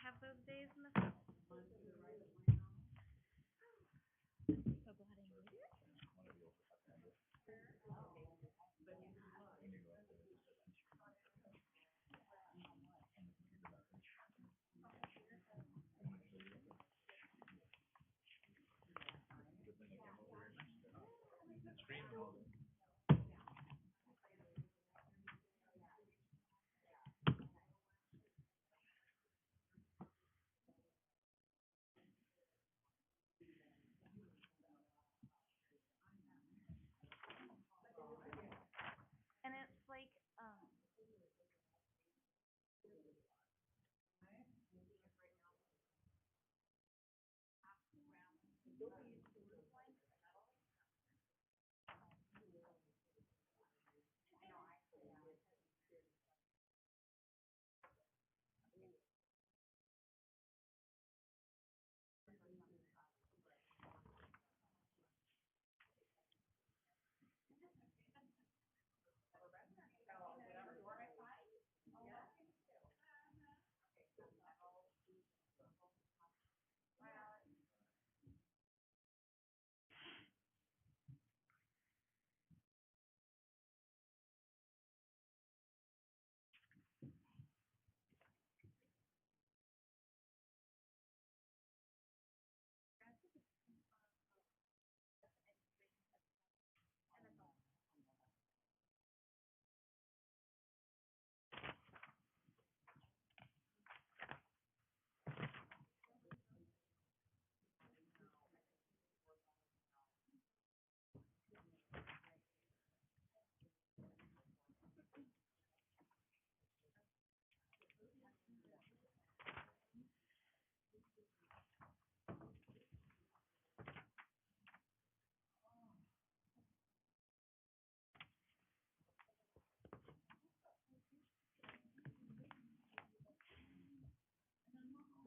have those days in the past. So glad I made it. And it's like,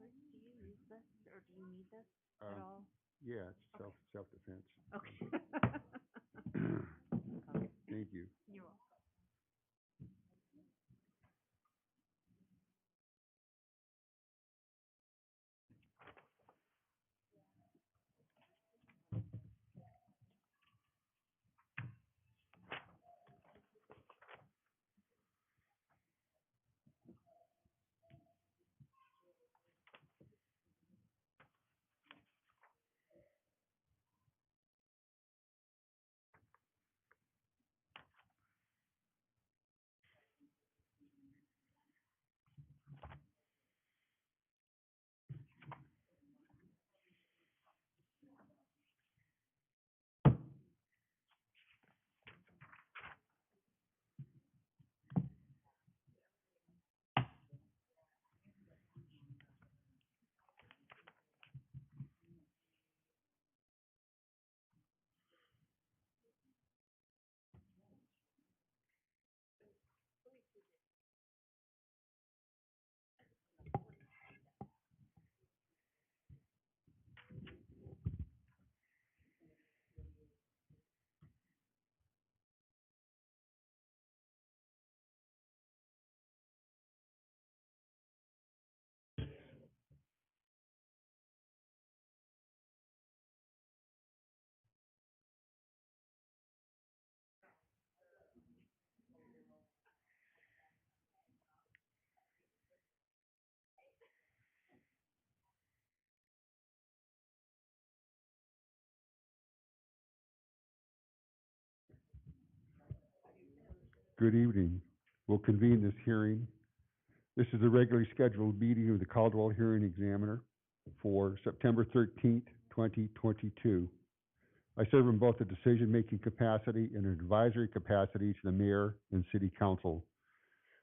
do you use this or do you need this at all? Yeah, it's self-defense. Okay. Thank you. You're welcome. Good evening. We'll convene this hearing. This is a regularly scheduled meeting of the Caldwell Hearing Examiner for September 13th, 2022. I serve in both a decision-making capacity and an advisory capacity to the mayor and city council.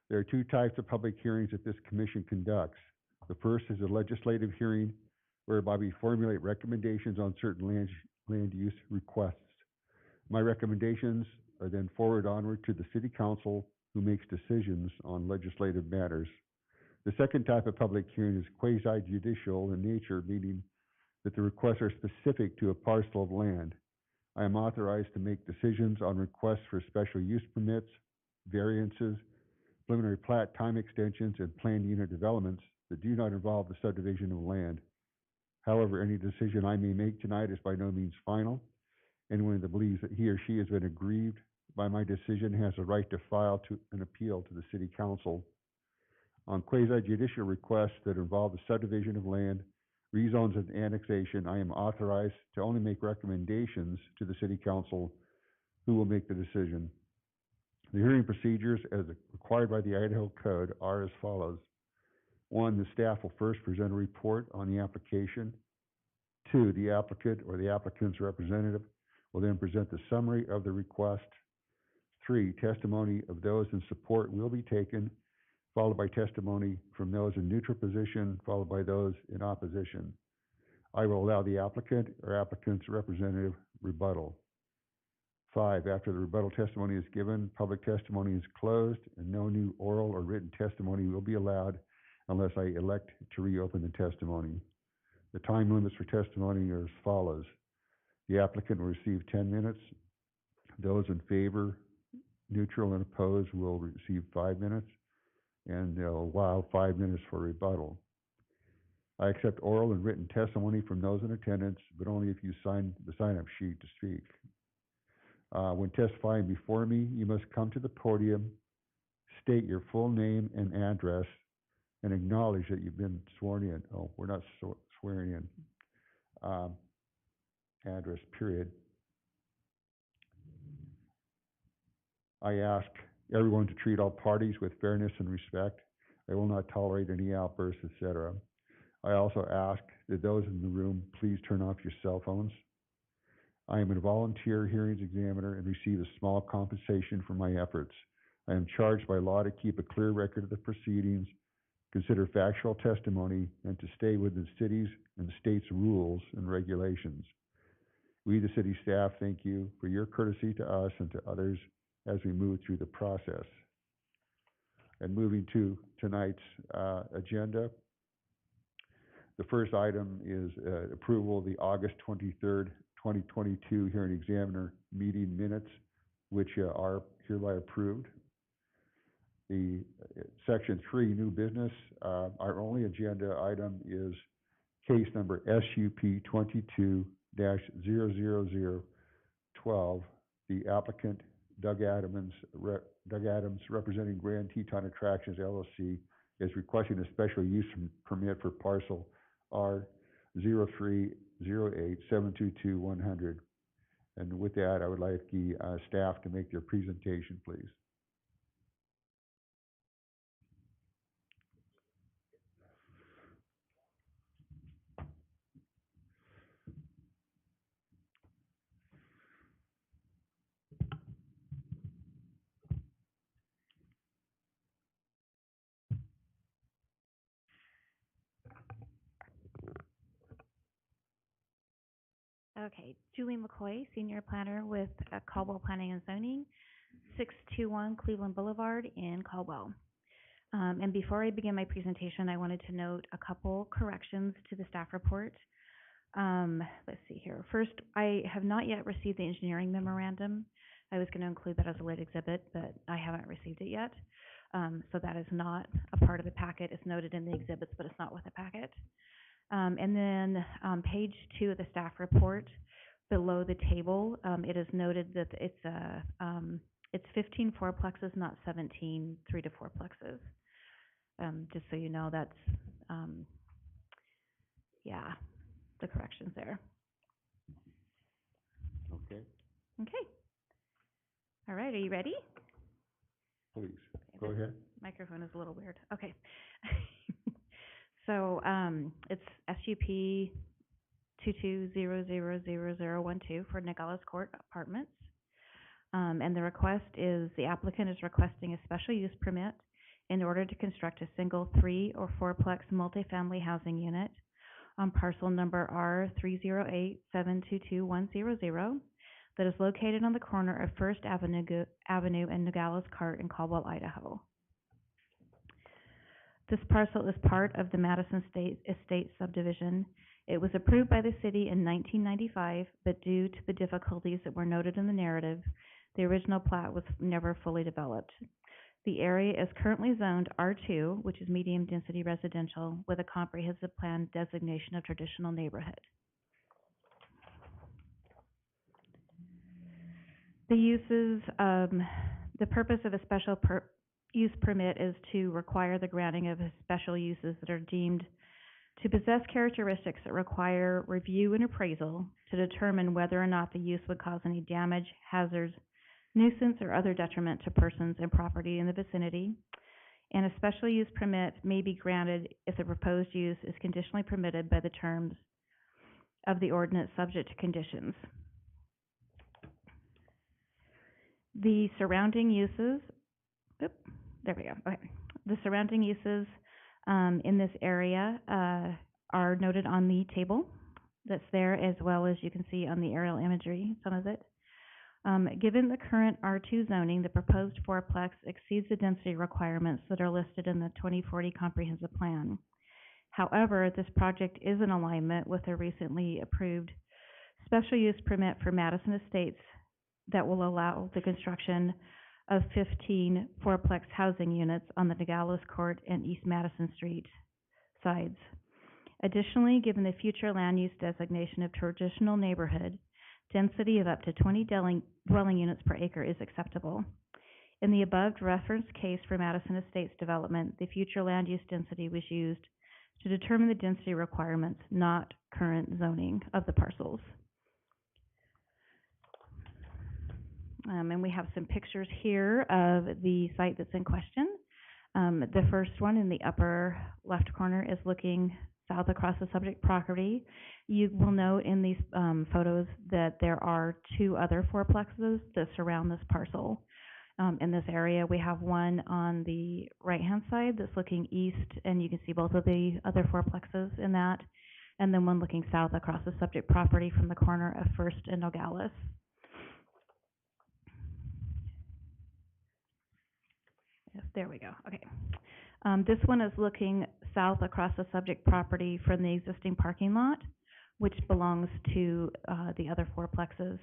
There are two types of public hearings that this commission conducts. The first is a legislative hearing whereby we formulate recommendations on certain land use requests. My recommendations are then forwarded onward to the city council, who makes decisions on legislative matters. The second type of public hearing is quasi-judicial in nature, meaning that the requests are specific to a parcel of land. I am authorized to make decisions on requests for special use permits, variances, preliminary plat time extensions, and planned unit developments that do not involve the subdivision of land. However, any decision I may make tonight is by no means final. Anyone that believes that he or she has been aggrieved by my decision has a right to file an appeal to the City Council. On quasi-judicial requests that involve the subdivision of land, rezones, and annexation, I am authorized to only make recommendations to the City Council, who will make the decision. The hearing procedures, as required by the Idaho Code, are as follows. 1, the staff will first present a report on the application. 2, the applicant or the applicant's representative will then present the summary of the request. 3, testimony of those in support will be taken, followed by testimony from those in neutral position, followed by those in opposition. I will allow the applicant or applicant's representative rebuttal. 5, after the rebuttal testimony is given, public testimony is closed, and no new oral or written testimony will be allowed unless I elect to reopen the testimony. The time limits for testimony are as follows. The applicant will receive 10 minutes. Those in favor, neutral, and opposed will receive 5 minutes, and they'll allow 5 minutes for rebuttal. I accept oral and written testimony from those in attendance, but only if you sign the sign-up sheet to speak. When testifying before me, you must come to the podium, state your full name and address, and acknowledge that you've been sworn in. Oh, we're not swearing in. Address, period. I ask everyone to treat all parties with fairness and respect. I will not tolerate any outbursts, etc. I also ask that those in the room please turn off your cell phones. I am a volunteer hearings examiner and receive a small compensation for my efforts. I am charged by law to keep a clear record of the proceedings, consider factual testimony, and to stay within the city's and the state's rules and regulations. We, the city staff, thank you for your courtesy to us and to others as we move through the process. And moving to tonight's agenda, the first item is approval of the August 23rd, 2022 hearing examiner meeting minutes, which are hereby approved. The section 3, new business. Our only agenda item is case number SUP 22-00012. The applicant, Doug Adams, representing Grand Teton Attractions LLC, is requesting a special use permit for parcel R0308722100. And with that, I would like the staff to make their presentation, please. Okay, Julie McCoy, Senior Planner with Caldwell Planning and Zoning, 621 Cleveland Boulevard in Caldwell. And before I begin my presentation, I wanted to note a couple corrections to the staff report. Let's see here. First, I have not yet received the engineering memorandum. I was going to include that as a late exhibit, but I haven't received it yet. So that is not a part of the packet. It's noted in the exhibits, but it's not with the packet. And then page 2 of the staff report, below the table, it is noted that it's 15 fourplexes, not 17 3 to 4plexes. Just so you know, that's yeah, the corrections there. Okay. Okay. All right. Are you ready? Please Okay, go ahead. Microphone is a little weird. Okay. So it's SUP 22000012 for Nogales Court Apartments. And the request is the applicant is requesting a special use permit in order to construct a single 3 or 4plex multifamily housing unit on parcel number R30872210 that is located on the corner of First Avenue and Nogales Cart in Caldwell, Idaho. This parcel is part of the Madison Estate subdivision. It was approved by the city in 1995, but due to the difficulties that were noted in the narrative, the original plat was never fully developed. The area is currently zoned R2, which is medium density residential, with a comprehensive plan designation of traditional neighborhood. The uses, the purpose of a special use permit is to require the granting of special uses that are deemed to possess characteristics that require review and appraisal to determine whether or not the use would cause any damage, hazards, nuisance, or other detriment to persons and property in the vicinity. And a special use permit may be granted if the proposed use is conditionally permitted by the terms of the ordinance subject to conditions. The surrounding uses, there we go, okay. The surrounding uses in this area are noted on the table that's there, as well as you can see on the aerial imagery, some of it. Given the current R2 zoning, the proposed fourplex exceeds the density requirements that are listed in the 2040 comprehensive plan. However, this project is in alignment with a recently approved special use permit for Madison Estates that will allow the construction of 15 fourplex housing units on the Nogales Court and East Madison Street sides. Additionally, given the future land use designation of traditional neighborhood, density of up to 20 dwelling units per acre is acceptable. In the above referenced case for Madison Estates development, the future land use density was used to determine the density requirements, not current zoning of the parcels. And we have some pictures here of the site that's in question. The first one in the upper left corner is looking south across the subject property. You will note in these photos that there are two other fourplexes that surround this parcel. In this area, we have one on the right-hand side that's looking east, and you can see both of the other fourplexes in that, and then one looking south across the subject property from the corner of First and Nogales. Yes, there we go. Okay. This one is looking south across the subject property from the existing parking lot, which belongs to the other fourplexes.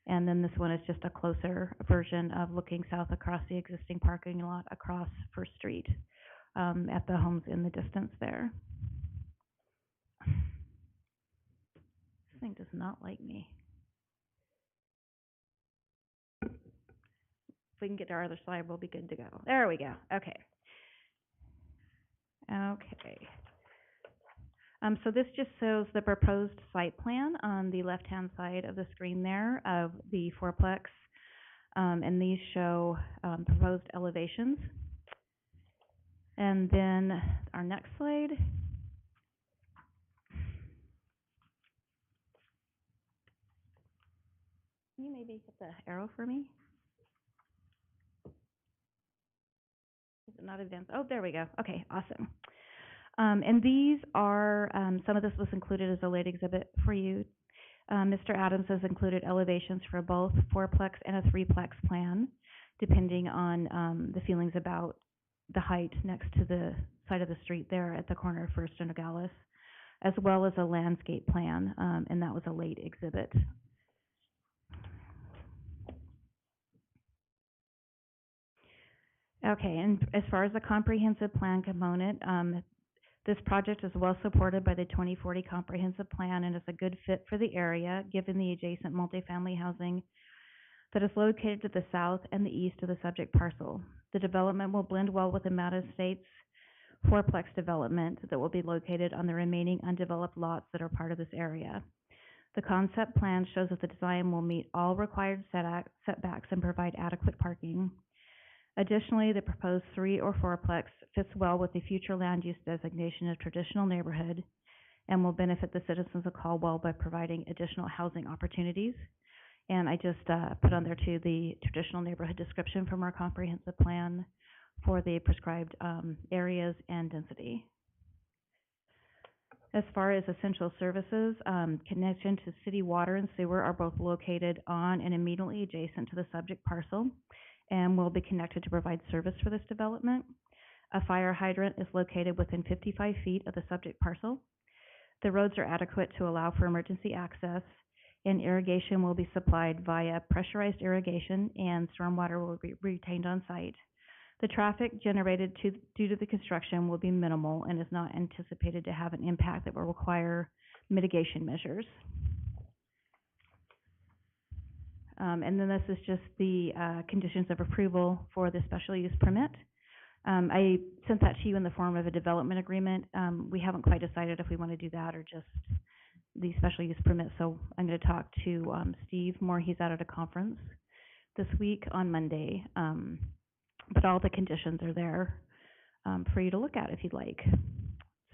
And then this one is just a closer version of looking south across the existing parking lot across First Street at the homes in the distance there. This thing does not like me. If we can get to our other slide, we'll be good to go. There we go. Okay. Okay. So this just shows the proposed site plan on the left-hand side of the screen there of the fourplex. And these show proposed elevations. And then our next slide. Can you maybe hit the arrow for me? Is it not advanced? Oh, there we go. Okay, awesome. And these are, some of this was included as a late exhibit for you. Mr. Adams has included elevations for both fourplex and a threeplex plan, depending on the feelings about the height next to the side of the street there at the corner of First and Nogales, as well as a landscape plan, and that was a late exhibit. Okay, and as far as the comprehensive plan component, this project is well supported by the 2040 comprehensive plan and is a good fit for the area, given the adjacent multifamily housing that is located to the south and the east of the subject parcel. The development will blend well with the Madison Estates fourplex development that will be located on the remaining undeveloped lots that are part of this area. The concept plan shows that the design will meet all required setbacks and provide adequate parking. Additionally, the proposed 3 or 4-plex fits well with the future land use designation of traditional neighborhood and will benefit the citizens of Caldwell by providing additional housing opportunities. And I just put on there too the traditional neighborhood description from our comprehensive plan for the prescribed areas and density. As far as essential services, connection to city water and sewer are both located on and immediately adjacent to the subject parcel and will be connected to provide service for this development. A fire hydrant is located within 55 feet of the subject parcel. The roads are adequate to allow for emergency access, and irrigation will be supplied via pressurized irrigation, and stormwater will be retained on site. The traffic generated due to the construction will be minimal and is not anticipated to have an impact that will require mitigation measures. And then this is just the conditions of approval for the special use permit. I sent that to you in the form of a development agreement. We haven't quite decided if we want to do that or just the special use permit, so I'm going to talk to Steve more. He's out at a conference this week on Monday, but all the conditions are there for you to look at if you'd like.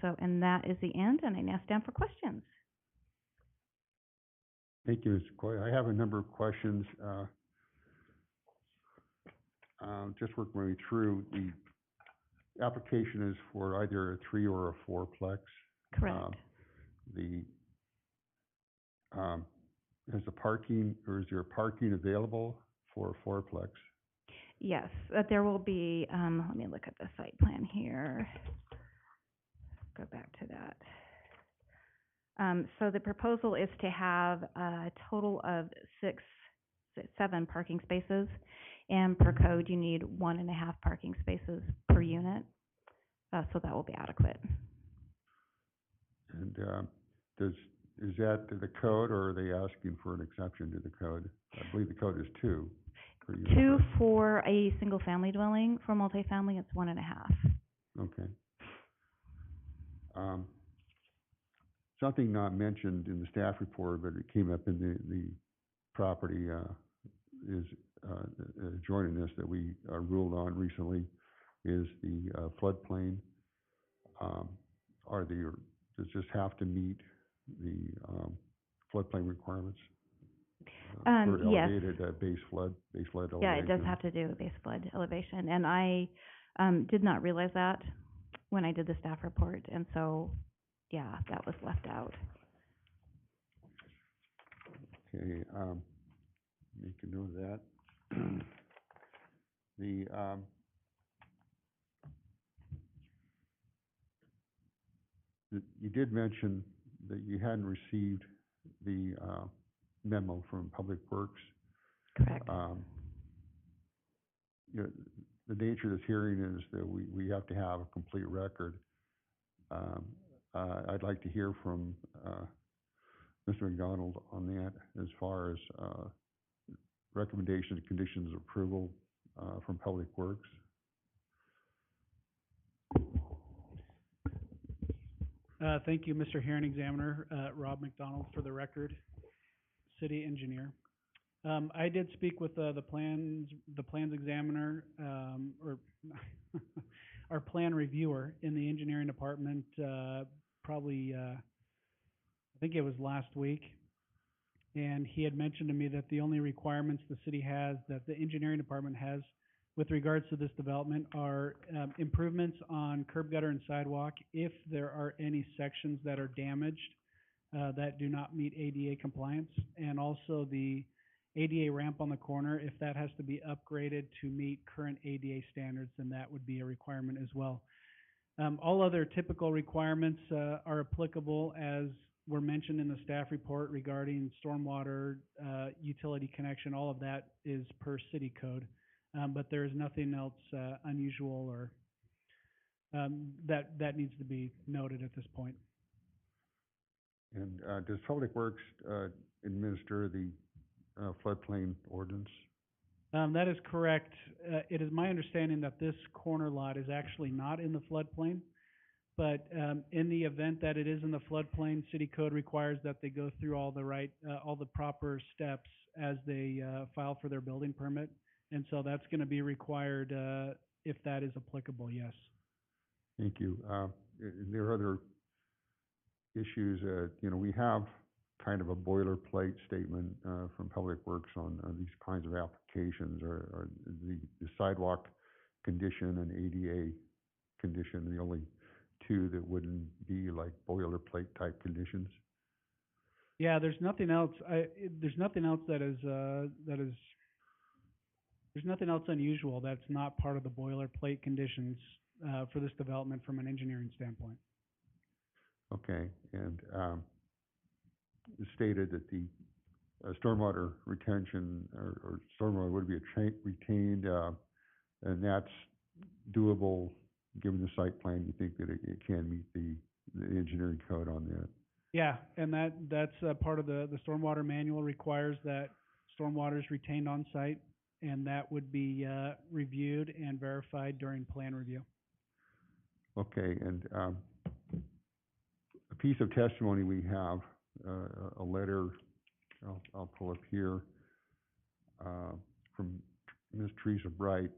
So, and that is the end, and I now stand for questions. Thank you, Ms. Coy. I have a number of questions. Just working my way through, the application is for either a 3 or a 4-plex. Correct. Is the parking, or is there parking available for a 4-plex? Yes, there will be, let me look at the site plan here. Go back to that. So the proposal is to have a total of 7 parking spaces, and per code you need 1.5 parking spaces per unit, so that will be adequate. And is that the code, or are they asking for an exception to the code? I believe the code is 2 per unit. 2 for a single family dwelling. For multifamily, it's 1.5. Okay. Something not mentioned in the staff report, but it came up in the property is joining this that we ruled on recently is the floodplain. Does this have to meet the floodplain requirements for Yes. elevated base flood elevation? Yeah, it does have to do with base flood elevation, and I did not realize that when I did the staff report, and so yeah, that was left out. Okay, make a note of that. You did mention that you hadn't received the memo from Public Works. Correct. You know, the nature of this hearing is that we have to have a complete record. I'd like to hear from Mr. McDonald on that as far as recommendations, conditions of approval from Public Works. Thank you, Mr. Hearing Examiner, Rob McDonald, for the record, City Engineer. I did speak with the plans examiner, or our plan reviewer in the engineering department, probably, I think it was last week. And he had mentioned to me that the only requirements the city has, that the engineering department has with regards to this development are improvements on curb, gutter, and sidewalk if there are any sections that are damaged that do not meet ADA compliance, and also the ADA ramp on the corner, if that has to be upgraded to meet current ADA standards, then that would be a requirement as well. All other typical requirements are applicable as were mentioned in the staff report regarding stormwater, utility connection. All of that is per city code, but there is nothing else unusual or that needs to be noted at this point. And does Public Works administer the floodplain ordinance? That is correct. It is my understanding that this corner lot is actually not in the floodplain, but in the event that it is in the floodplain, city code requires that they go through all the proper steps as they file for their building permit, and so that's going to be required if that is applicable. Yes. Thank you. There are other issues. You know, we have kind of a boilerplate statement from Public Works on these kinds of applications, or the sidewalk condition and ADA condition, the only two that wouldn't be like boilerplate type conditions. Yeah, there's nothing else. There's nothing else there's nothing else unusual that's not part of the boilerplate conditions for this development from an engineering standpoint. Okay, and it's stated that the stormwater retention or stormwater would be retained, and that's doable, given the site plan? You think that it can meet the engineering code on that? Yeah, and that's part of the stormwater manual requires that stormwater is retained on site, and that would be reviewed and verified during plan review. Okay, and a piece of testimony we have, a letter, I'll pull up here, from Ms. Teresa Bright,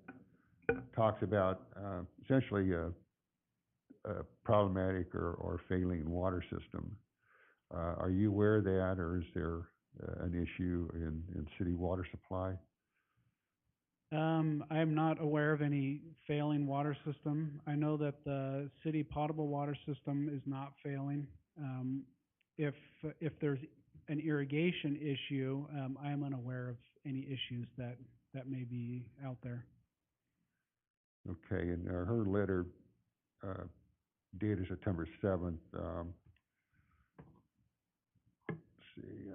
talks about essentially a problematic or failing water system. Are you aware of that, or is there an issue in city water supply? I am not aware of any failing water system. I know that the city potable water system is not failing. If there's an irrigation issue, I am unaware of any issues that may be out there. Okay, and her letter dated September 7th. Let's see.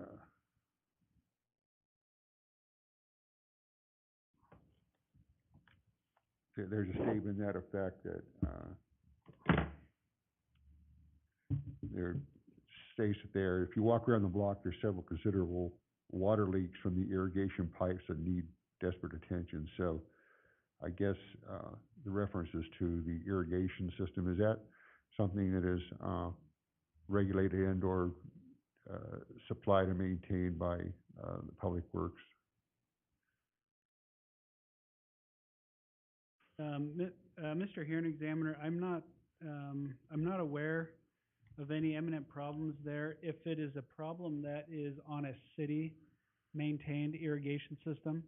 There's a statement to that effect that there states there, if you walk around the block, there's several considerable water leaks from the irrigation pipes that need desperate attention. So I guess the reference is to the irrigation system. Is that something that is regulated and or supplied and maintained by the Public Works? Mr. Hearing Examiner, I'm not aware of any imminent problems there. If it is a problem that is on a city-maintained irrigation system,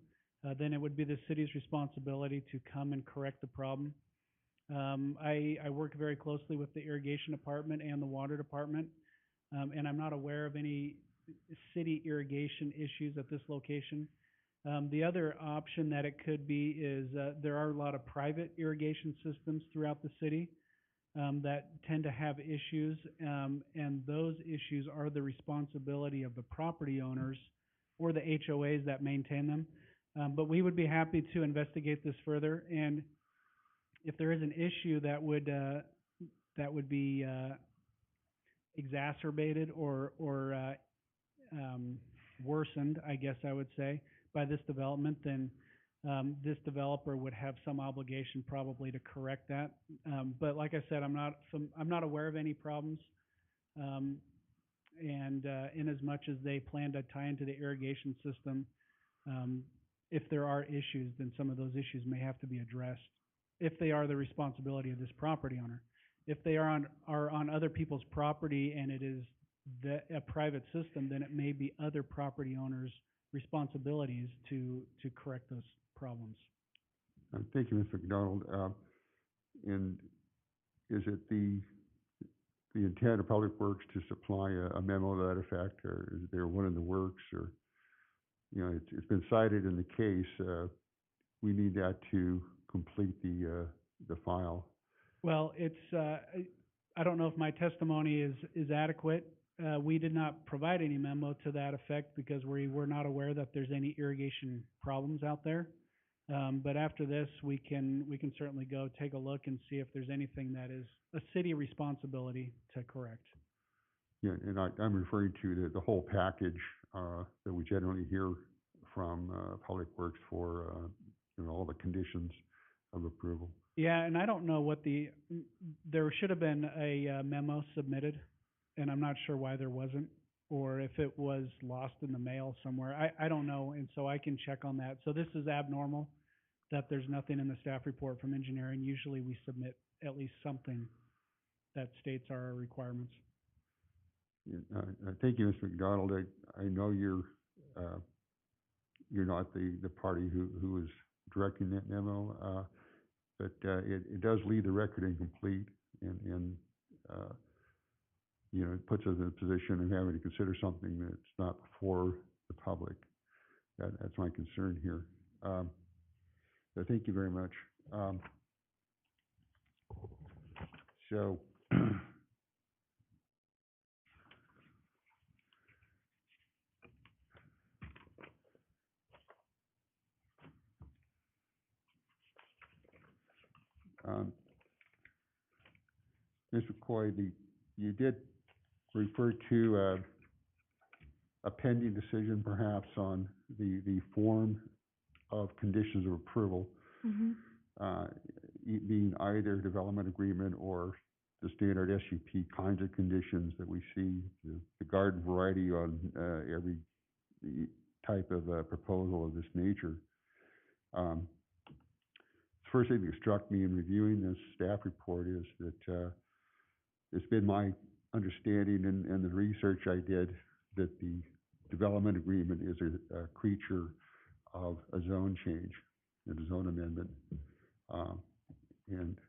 then it would be the city's responsibility to come and correct the problem. I work very closely with the irrigation department and the water department, and I'm not aware of any city irrigation issues at this location. The other option that it could be is there are a lot of private irrigation systems throughout the city that tend to have issues, and those issues are the responsibility of the property owners or the HOAs that maintain them. But we would be happy to investigate this further, and if there is an issue that would be exacerbated or worsened, I guess I would say, by this development, then this developer would have some obligation probably to correct that. But like I said, I'm not aware of any problems. And in as much as they plan to tie into the irrigation system, if there are issues, then some of those issues may have to be addressed if they are the responsibility of this property owner. If they are on other people's property and it is a private system, then it may be other property owners' responsibilities to correct those problems. Thank you, Mr. McDonald. And is it the intent of Public Works to supply a memo to that effect, or is there one in the works? Or, you know, it's been cited in the case. We need that to complete the file. Well, I don't know if my testimony is adequate. We did not provide any memo to that effect because we were not aware that there's any irrigation problems out there. But after this, we can certainly go take a look and see if there's anything that is a city responsibility to correct. Yeah, and I'm referring to the whole package that we generally hear from Public Works for all the conditions of approval. Yeah, and I don't know there should have been a memo submitted, and I'm not sure why there wasn't, or if it was lost in the mail somewhere. I don't know, and so I can check on that. So this is abnormal, that there's nothing in the staff report from engineering. Usually we submit at least something that states our requirements. Thank you, Mr. McDonald. I know you're not the party who is directing that memo, but it does leave the record incomplete, and it puts us in a position of having to consider something that's not before the public. That's my concern here. So thank you very much. So Ms. McCoy, you did refer to a pending decision perhaps on the form of conditions of approval, Mhm. being either development agreement or the standard SUP kinds of conditions that we see, the garden variety on every type of proposal of this nature. First thing that struck me in reviewing this staff report is that it's been my understanding and the research I did that the development agreement is a creature of a zone change and a zone amendment, and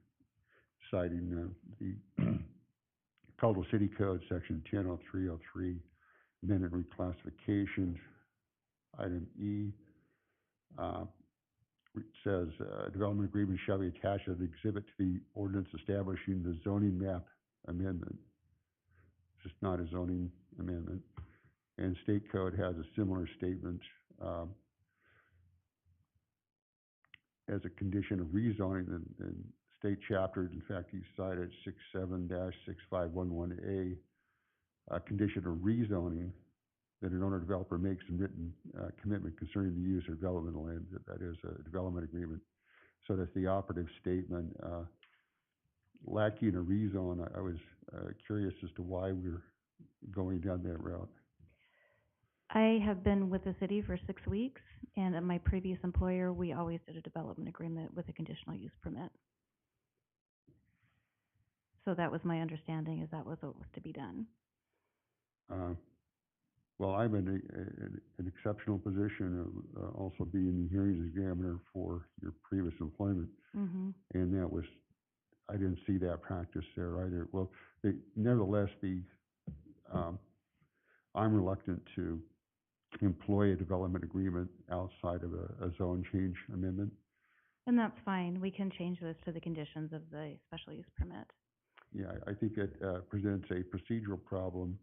citing the Caldwell City Code, Section 100303, amendment reclassification, item E. It says, development agreement shall be attached as an exhibit to the ordinance establishing the zoning map amendment. It's just not a zoning amendment. And state code has a similar statement as a condition of rezoning in state chapter. In fact, you cited 67-6511A, a condition of rezoning that an owner developer makes a written commitment concerning the use or development of land. That is a development agreement. So that's the operative statement. Lacking a rezone, I was curious as to why we're going down that route. I have been with the city for 6 weeks, and at my previous employer, we always did a development agreement with a conditional use permit. So that was my understanding, is that was what was to be done. Well, I'm in an exceptional position of also being the hearings examiner for your previous employment. Mm-hmm. And that was, I didn't see that practice there either. Well, nevertheless, I'm reluctant to employ a development agreement outside of a zone change amendment. And that's fine. We can change those to the conditions of the special use permit. Yeah, I think it presents a procedural problem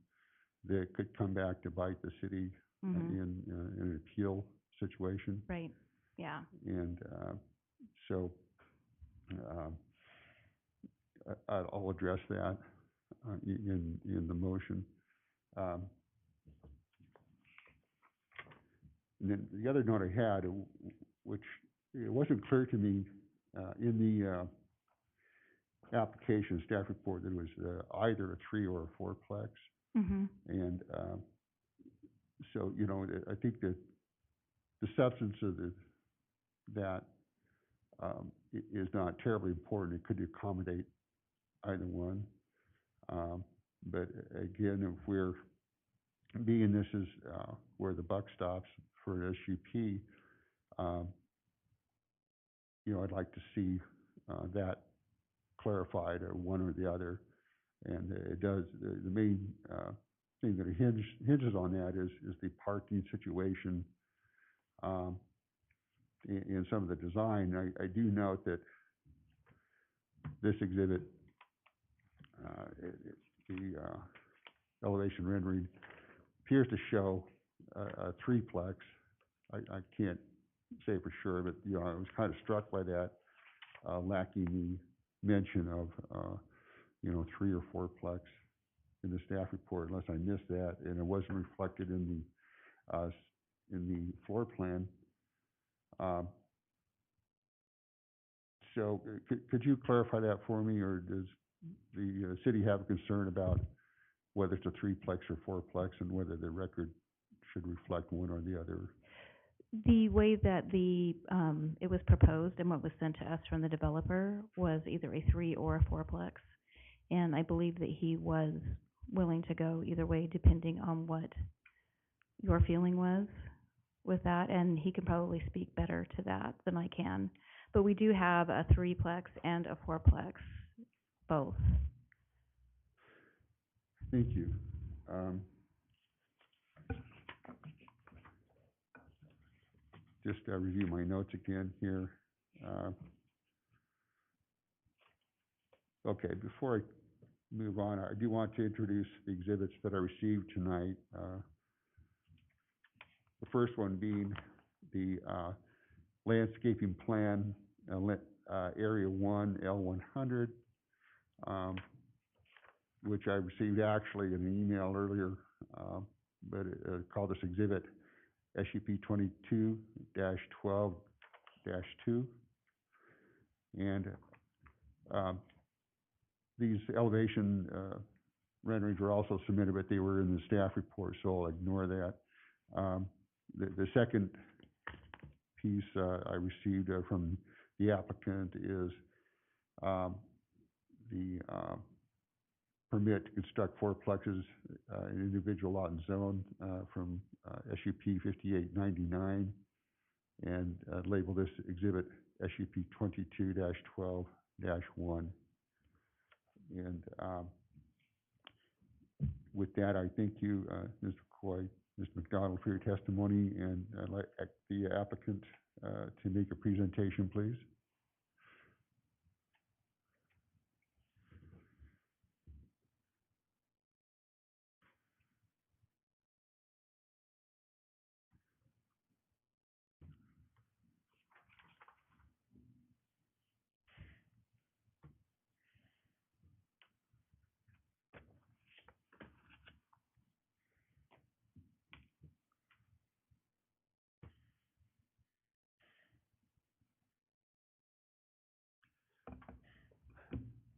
that could come back to bite the city Mm-hmm. in an appeal situation. Right, yeah. And so I'll address that in the motion. And then the other note I had, which it wasn't clear to me in the application staff report that it was either a 3 or a 4-plex. Mm-hmm. And so, you know, I think that the substance of that is not terribly important. It could accommodate either one. But again, if we're being this is where the buck stops for an SUP, you know, I'd like to see that clarified, or one or the other. And it does, the main thing that it hinges on that is the parking situation in some of the design. I do note that this exhibit, the elevation rendering appears to show a 3-plex. I can't say for sure, but you know, I was kind of struck by that, lacking the mention of you know, 3 or 4-plex in the staff report, unless I missed that, and it wasn't reflected in the floor plan. So could you clarify that for me, or does the city have a concern about whether it's a 3-plex or 4-plex, and whether the record should reflect one or the other? The way that it was proposed and what was sent to us from the developer was either a 3 or a 4-plex. And I believe that he was willing to go either way, depending on what your feeling was with that. And he can probably speak better to that than I can. But we do have a 3-plex and a 4-plex, both. Thank you. Just review my notes again here. Okay, before I move on, I do want to introduce the exhibits that I received tonight. The first one being the landscaping plan, Area 1, L100. which I received actually in an email earlier, but called this exhibit SUP 22-12-2. And these elevation renderings were also submitted, but they were in the staff report, so I'll ignore that. The second piece I received from the applicant is the permit to construct fourplexes in individual lot and zone from SUP 5899, and label this exhibit SUP 22-12-1. And with that, I thank you, Ms. McCoy, Ms. McDonald, for your testimony, and I'd like the applicant to make a presentation, please.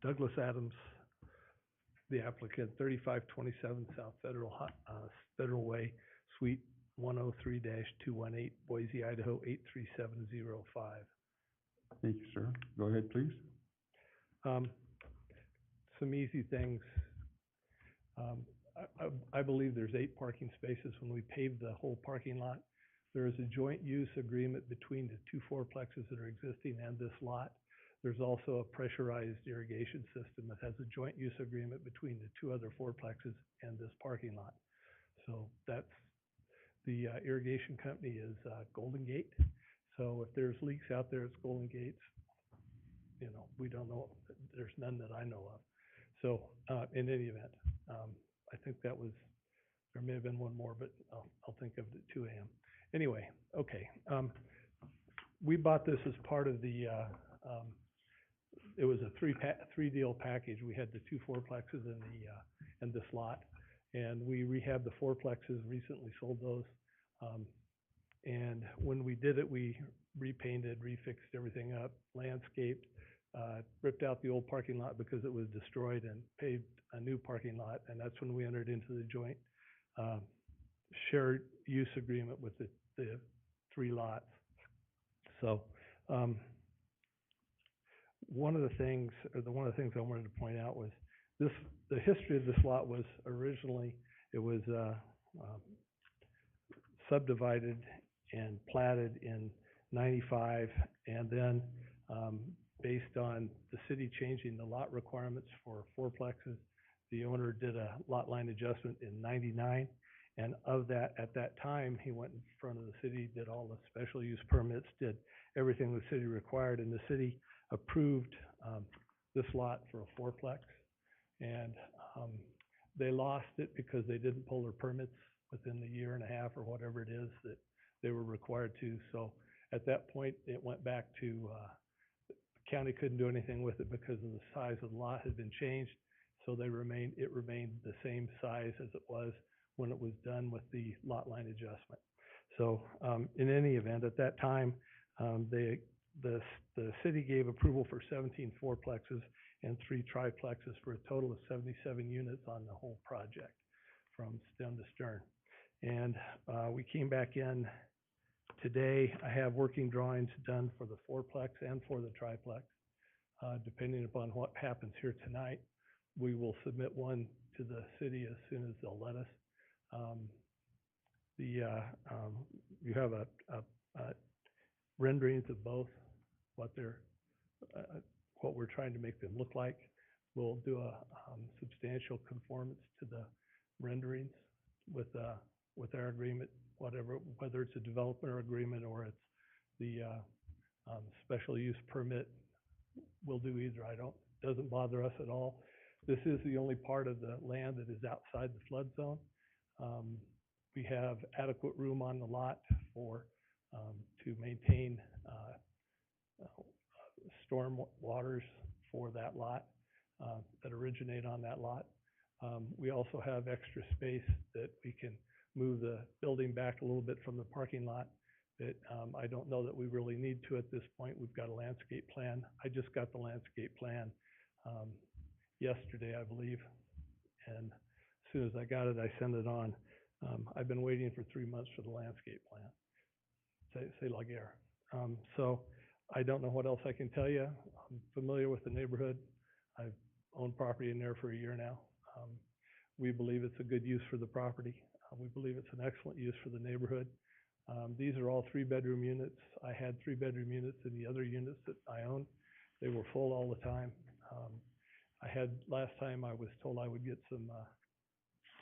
Douglas Adams, the applicant, 3527 South Federal Way, Suite 103-218, Boise, Idaho 83705. Thank you, sir. Go ahead, please. Some easy things. I believe there's 8 parking spaces when we paved the whole parking lot. There is a joint use agreement between the 2 fourplexes that are existing and this lot. There's also a pressurized irrigation system that has a joint use agreement between the 2 other fourplexes and this parking lot. So that's, the irrigation company is Golden Gate. So if there's leaks out there, it's Golden Gate's. You know, we don't know, there's none that I know of. So in any event, I think that was, there may have been one more, but I'll think of it at 2 a.m. Anyway, okay. We bought this as part of the, it was a three deal package. We had the 2 fourplexes and this lot, and we rehabbed the fourplexes, recently sold those. And when we did it, we repainted, refixed everything up, landscaped, ripped out the old parking lot because it was destroyed, and paved a new parking lot. And that's when we entered into the joint shared use agreement with the 3 lots. So one of the things I wanted to point out was this: the history of this lot was originally, it was subdivided and platted in '95, and then based on the city changing the lot requirements for fourplexes, the owner did a lot line adjustment in '99. And of that, at that time, he went in front of the city, did all the special use permits, did everything the city required, and the city approved this lot for a fourplex. And they lost it because they didn't pull their permits within the year and a half or whatever it is that they were required to. So at that point, it went back to, the county couldn't do anything with it because of the size of the lot had been changed. So it remained the same size as it was when it was done with the lot line adjustment. So in any event, at that time, the city gave approval for 17 fourplexes and 3 triplexes for a total of 77 units on the whole project from stem to stern. And we came back in today. I have working drawings done for the fourplex and for the triplex. Depending upon what happens here tonight, we will submit one to the city as soon as they'll let us. You have a renderings of both, what we're trying to make them look like. We'll do a substantial conformance to the renderings with our agreement, whether it's a developer agreement or it's the special use permit. We'll do either. Doesn't bother us at all. This is the only part of the land that is outside the flood zone. We have adequate room on the lot for to maintain storm waters for that lot that originate on that lot. We also have extra space that we can move the building back a little bit from the parking lot. That I don't know that we really need to at this point. We've got a landscape plan. I just got the landscape plan yesterday, I believe. And as soon as I got it, I sent it on. I've been waiting for 3 months for the landscape plan. C'est la guerre. So I don't know what else I can tell you. I'm familiar with the neighborhood. I've owned property in there for a year now. We believe it's a good use for the property. We believe it's an excellent use for the neighborhood. These are all 3-bedroom units. I had 3-bedroom units in the other units that I owned. They were full all the time. Last time I was told I would get some,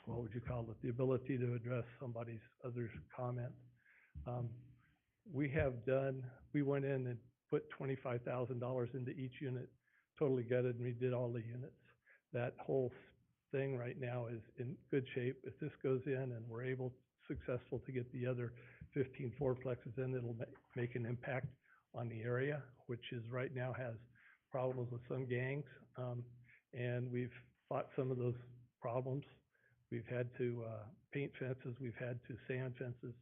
what would you call it, the ability to address somebody's other comment. We went in and put $25,000 into each unit, totally gutted and redid all the units. That whole thing right now is in good shape. If this goes in and we're successful to get the other 15 fourplexes in, it'll make an impact on the area, which is right now has problems with some gangs. And we've fought some of those problems. We've had to paint fences. We've had to sand fences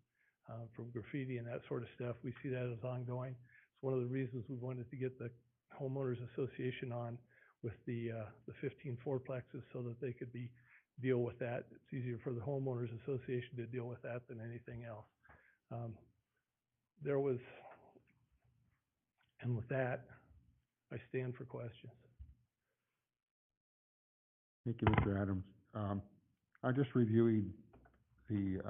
from graffiti and that sort of stuff. We see that as ongoing. It's one of the reasons we wanted to get the Homeowners Association on with the 15 fourplexes so that they could deal with that. It's easier for the Homeowners Association to deal with that than anything else. And with that, I stand for questions. Thank you, Mr. Adams. I'm just reviewing the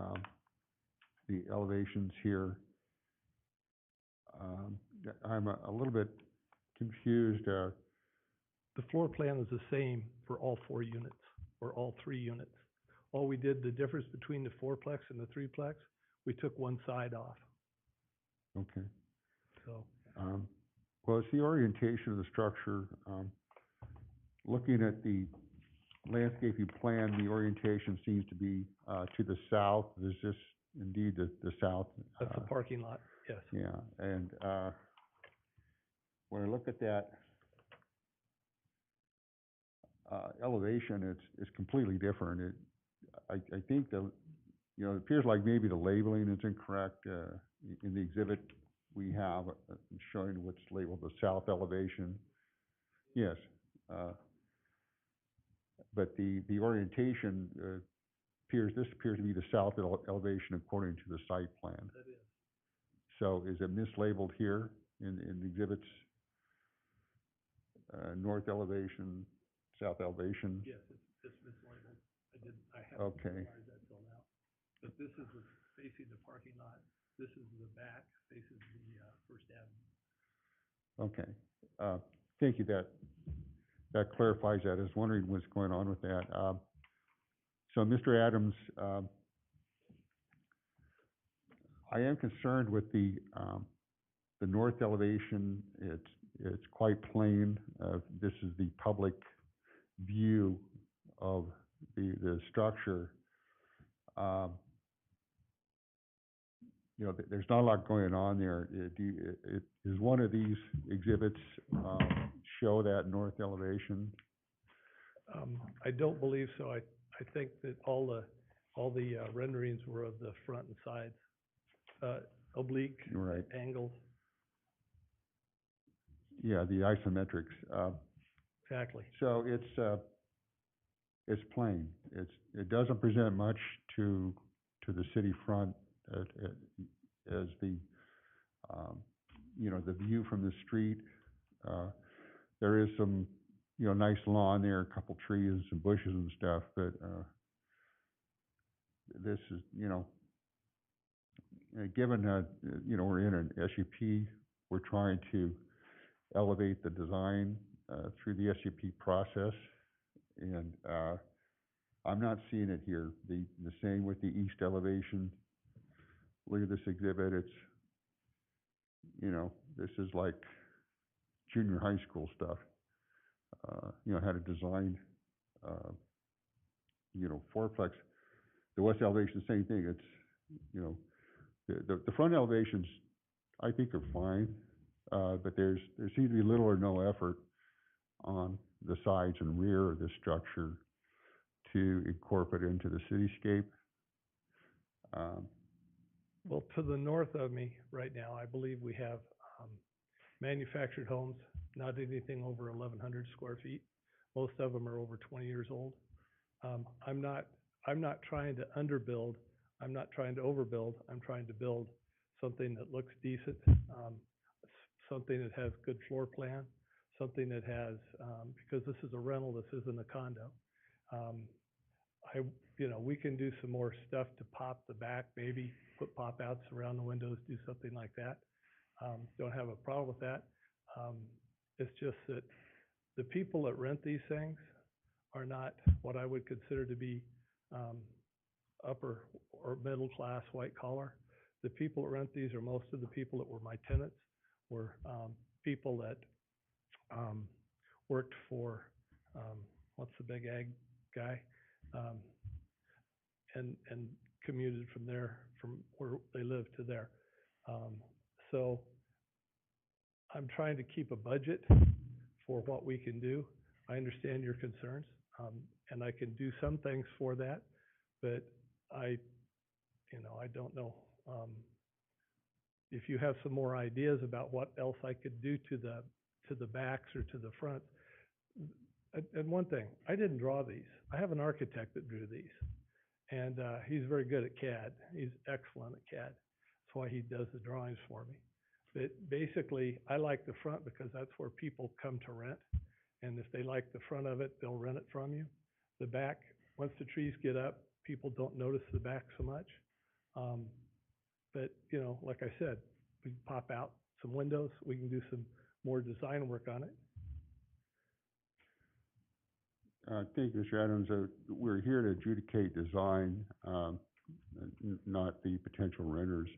elevations here. I'm a little bit confused. The floor plan is the same for all 4 units or all 3 units. All we did, the difference between the 4-plex and the 3-plex, we took one side off. Okay. So, well, it's the orientation of the structure. Looking at the landscaping plan, the orientation seems to be to the south. Is this indeed the south? that's the parking lot, yes. Yeah, and when I look at that elevation, it's completely different. I think it appears like maybe the labeling is incorrect. In the exhibit we have showing what's labeled the south elevation. Yes, but the orientation appears to be the south elevation according to the site plan. That is. So is it mislabeled here in the exhibits? North elevation, south elevation? Yes, it's mislabeled. I haven't realized that till now. But this is facing the parking lot. This is the back, faces the First Avenue. Okay. Thank you. That clarifies that. I was wondering what's going on with that. So, Mr. Adams, I am concerned with the north elevation. It's quite plain. This is the public view of the structure. There's not a lot going on there. Does one of these exhibits show that north elevation? I don't believe so. I think that all the renderings were of the front and sides, oblique Right. angles. Yeah, the isometrics. Exactly. So it's plain. It doesn't present much to the city front as the the view from the street. There is some nice lawn there, a couple trees and some bushes and stuff, but this is given that we're in an SUP, we're trying to elevate the design through the SUP process, and I'm not seeing it here. The same with the east elevation. Look at this exhibit. It's this is like junior high school stuff. How to design fourplex. The west elevation, same thing. It's the front elevations I think are fine, but there seems to be little or no effort on the sides and rear of this structure to incorporate into the cityscape. Well, to the north of me right now, I believe we have manufactured homes, not anything over 1,100 square feet. Most of them are over 20 years old. I'm not trying to underbuild. I'm not trying to overbuild. I'm trying to build something that looks decent, something that has good floor plan, something that has, because this is a rental, this isn't a condo. We can do some more stuff to pop the back, maybe put pop outs around the windows, do something like that. Don't have a problem with that. It's just that the people that rent these things are not what I would consider to be upper or middle class white collar. The people that rent these are most of the people that were my tenants, were people that worked for, what's the big ag guy? And commuted from there, from where they live to there. So I'm trying to keep a budget for what we can do. I understand your concerns, and I can do some things for that, but I don't know. If you have some more ideas about what else I could do to the backs or to the front. And one thing, I didn't draw these. I have an architect that drew these, and he's very good at CAD. He's excellent at CAD. That's why he does the drawings for me. But basically, I like the front because that's where people come to rent. And if they like the front of it, they'll rent it from you. The back, once the trees get up, people don't notice the back so much. But, like I said, we can pop out some windows. We can do some more design work on it. Thank you, Mr. Adams. We're here to adjudicate design, not the potential renters.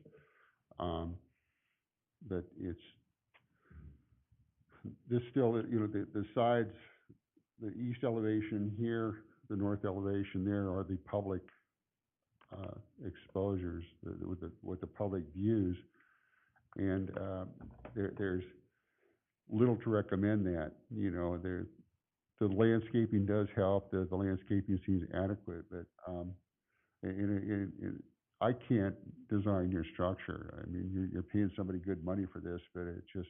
But this still, the sides, the east elevation here, the north elevation there are the public exposures with the public views, and there's little to recommend that. The landscaping does help. The landscaping seems adequate, but I can't design your structure. I mean, you're paying somebody good money for this, but it's just,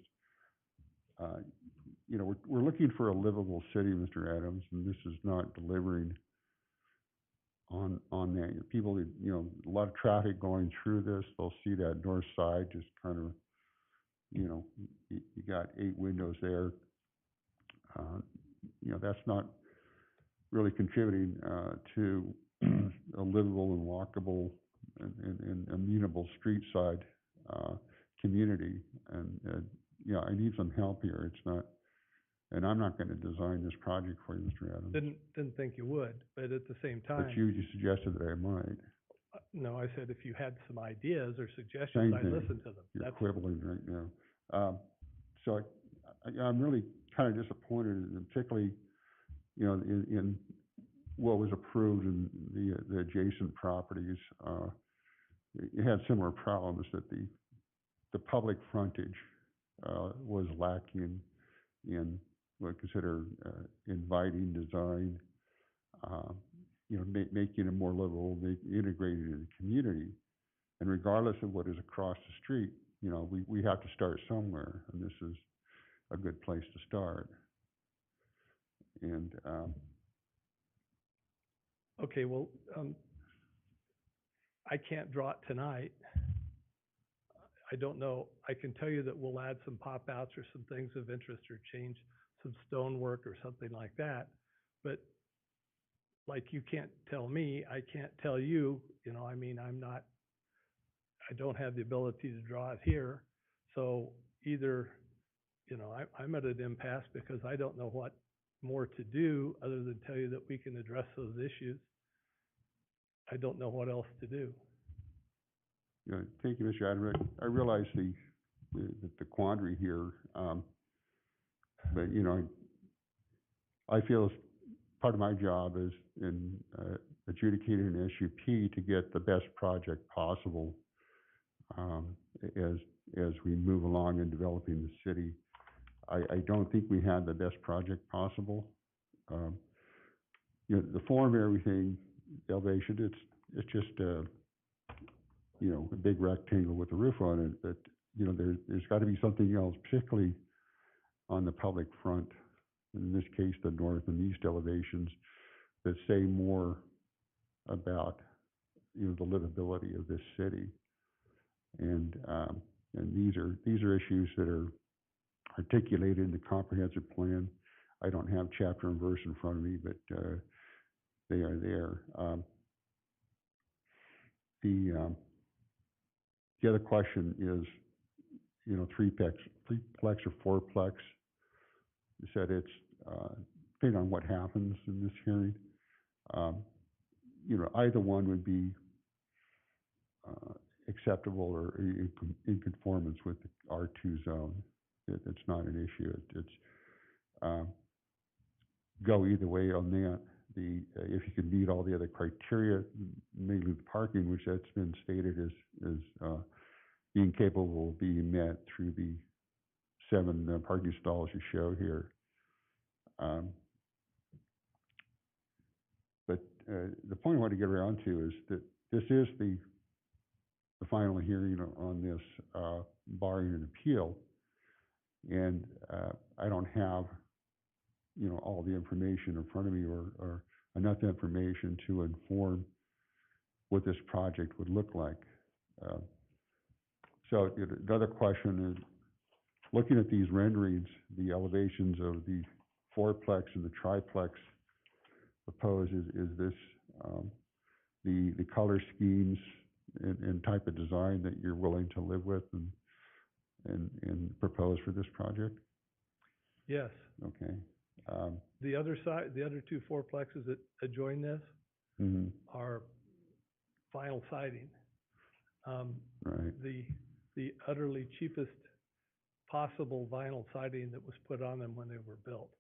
we're looking for a livable city, Mr. Adams, and this is not delivering on that. People, a lot of traffic going through this. They'll see that north side just kind of, you got 8 windows there. That's not really contributing to a livable and walkable and amenable street side community. And I need some help here. It's not, and I'm not going to design this project for you, Mr. Adams. Didn't think you would, but at the same time. But you suggested that I might. No, I said if you had some ideas or suggestions, I'd listen to them. You're quibbling right now. So I'm really kind of disappointed, and particularly, in what was approved in the adjacent properties. It had similar problems that the public frontage was lacking in what I consider inviting design, making it more livable, integrated in the community. And regardless of what is across the street, we have to start somewhere, and this is a good place to start. And okay, well, I can't draw it tonight. I don't know. I can tell you that we'll add some pop outs or some things of interest or change some stonework or something like that. But like you can't tell me, I can't tell you, I don't have the ability to draw it here. So either, I'm at an impasse because I don't know what more to do other than tell you that we can address those issues. I don't know what else to do. Thank you, Mr. Adams. I realize the quandary here, but I feel part of my job is in adjudicating an SUP to get the best project possible as we move along in developing the city. I don't think we had the best project possible. you know, the form of everything, the elevation, it's just you know, a big rectangle with a roof on it, but, you know, there's got to be something else, particularly on the public front, in this case, the north and east elevations, that say more about, you know, the livability of this city. And these are issues that are articulated in the comprehensive plan. I don't have chapter and verse in front of me, but they are there. The other question is, you know, threeplex or fourplex. You said it's depending on what happens in this hearing. You know, either one would be acceptable or in conformance with the R2 zone. It's not an issue. It's go either way on that. If you can meet all the other criteria, mainly the parking, which that's been stated is being capable of being met through the 7 parking stalls you show here. But the point I want to get around to is that this is the final hearing on this barring an appeal, and I don't have, you know, all the information in front of me or enough information to inform what this project would look like. So the other question is, looking at these renderings, the elevations of the fourplex and the triplex proposed, is this the color schemes and type of design that you're willing to live with and propose for this project? Yes. Okay. The other side, the other 2 fourplexes that adjoin this are vinyl siding. Right. The utterly cheapest possible vinyl siding that was put on them when they were built.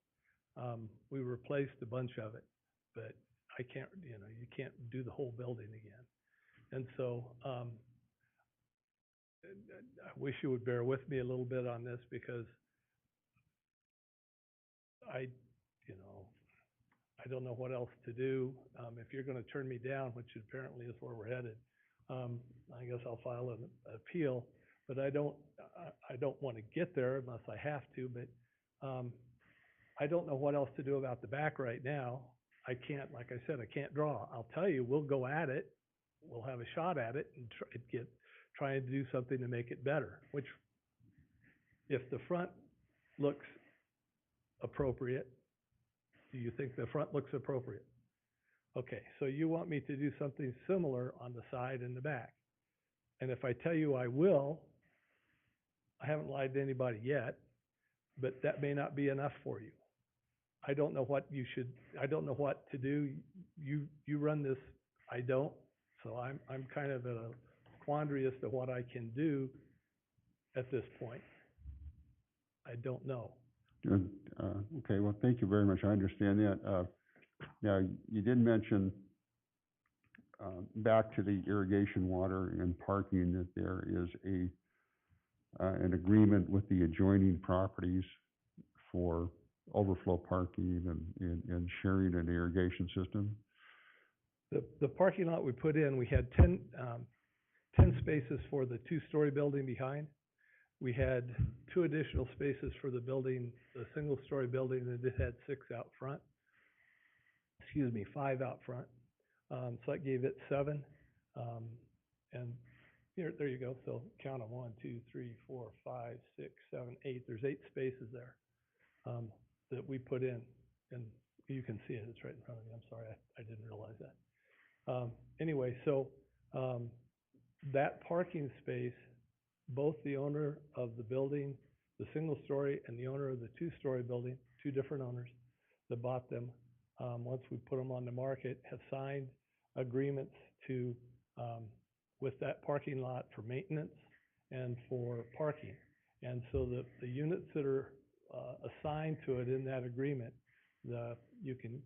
We replaced a bunch of it, but I can't, you know, you can't do the whole building again. And so I wish you would bear with me a little bit on this, because I don't know what else to do. If you're going to turn me down, which apparently is where we're headed, I guess I'll file an appeal. But I don't want to get there unless I have to. But I don't know what else to do about the back right now. I can't, like I said, I can't draw. I'll tell you, we'll go at it. We'll have a shot at it and try and do something to make it better. Which, if the front looks appropriate, do you think the front looks appropriate? Okay, so you want me to do something similar on the side and the back. And if I tell you I will, I haven't lied to anybody yet, but that may not be enough for you. I don't know what to do. You run this, I don't. So I'm kind of in a quandary as to what I can do at this point. I don't know. Good. Okay, well, thank you very much. I understand that. Now, you did mention, back to the irrigation water and parking, that there is an agreement with the adjoining properties for overflow parking and sharing an irrigation system. The parking lot we put in, we had 10 spaces for the 2-story building behind. We had 2 additional spaces for the building, the single-story building, and it had 6 out front. 5 out front. So that gave it 7. And there you go. So count them: 1, 2, 3, 4, 5, 6, 7, 8. There's 8 spaces there that we put in, and you can see it. It's right in front of you. I'm sorry, I didn't realize that. Anyway, so that parking space, both the owner of the building, the single-story, and the owner of the 2-story building, 2 different owners that bought them, once we put them on the market, have signed agreements to with that parking lot for maintenance and for parking. And so the units that are assigned to it in that agreement, you can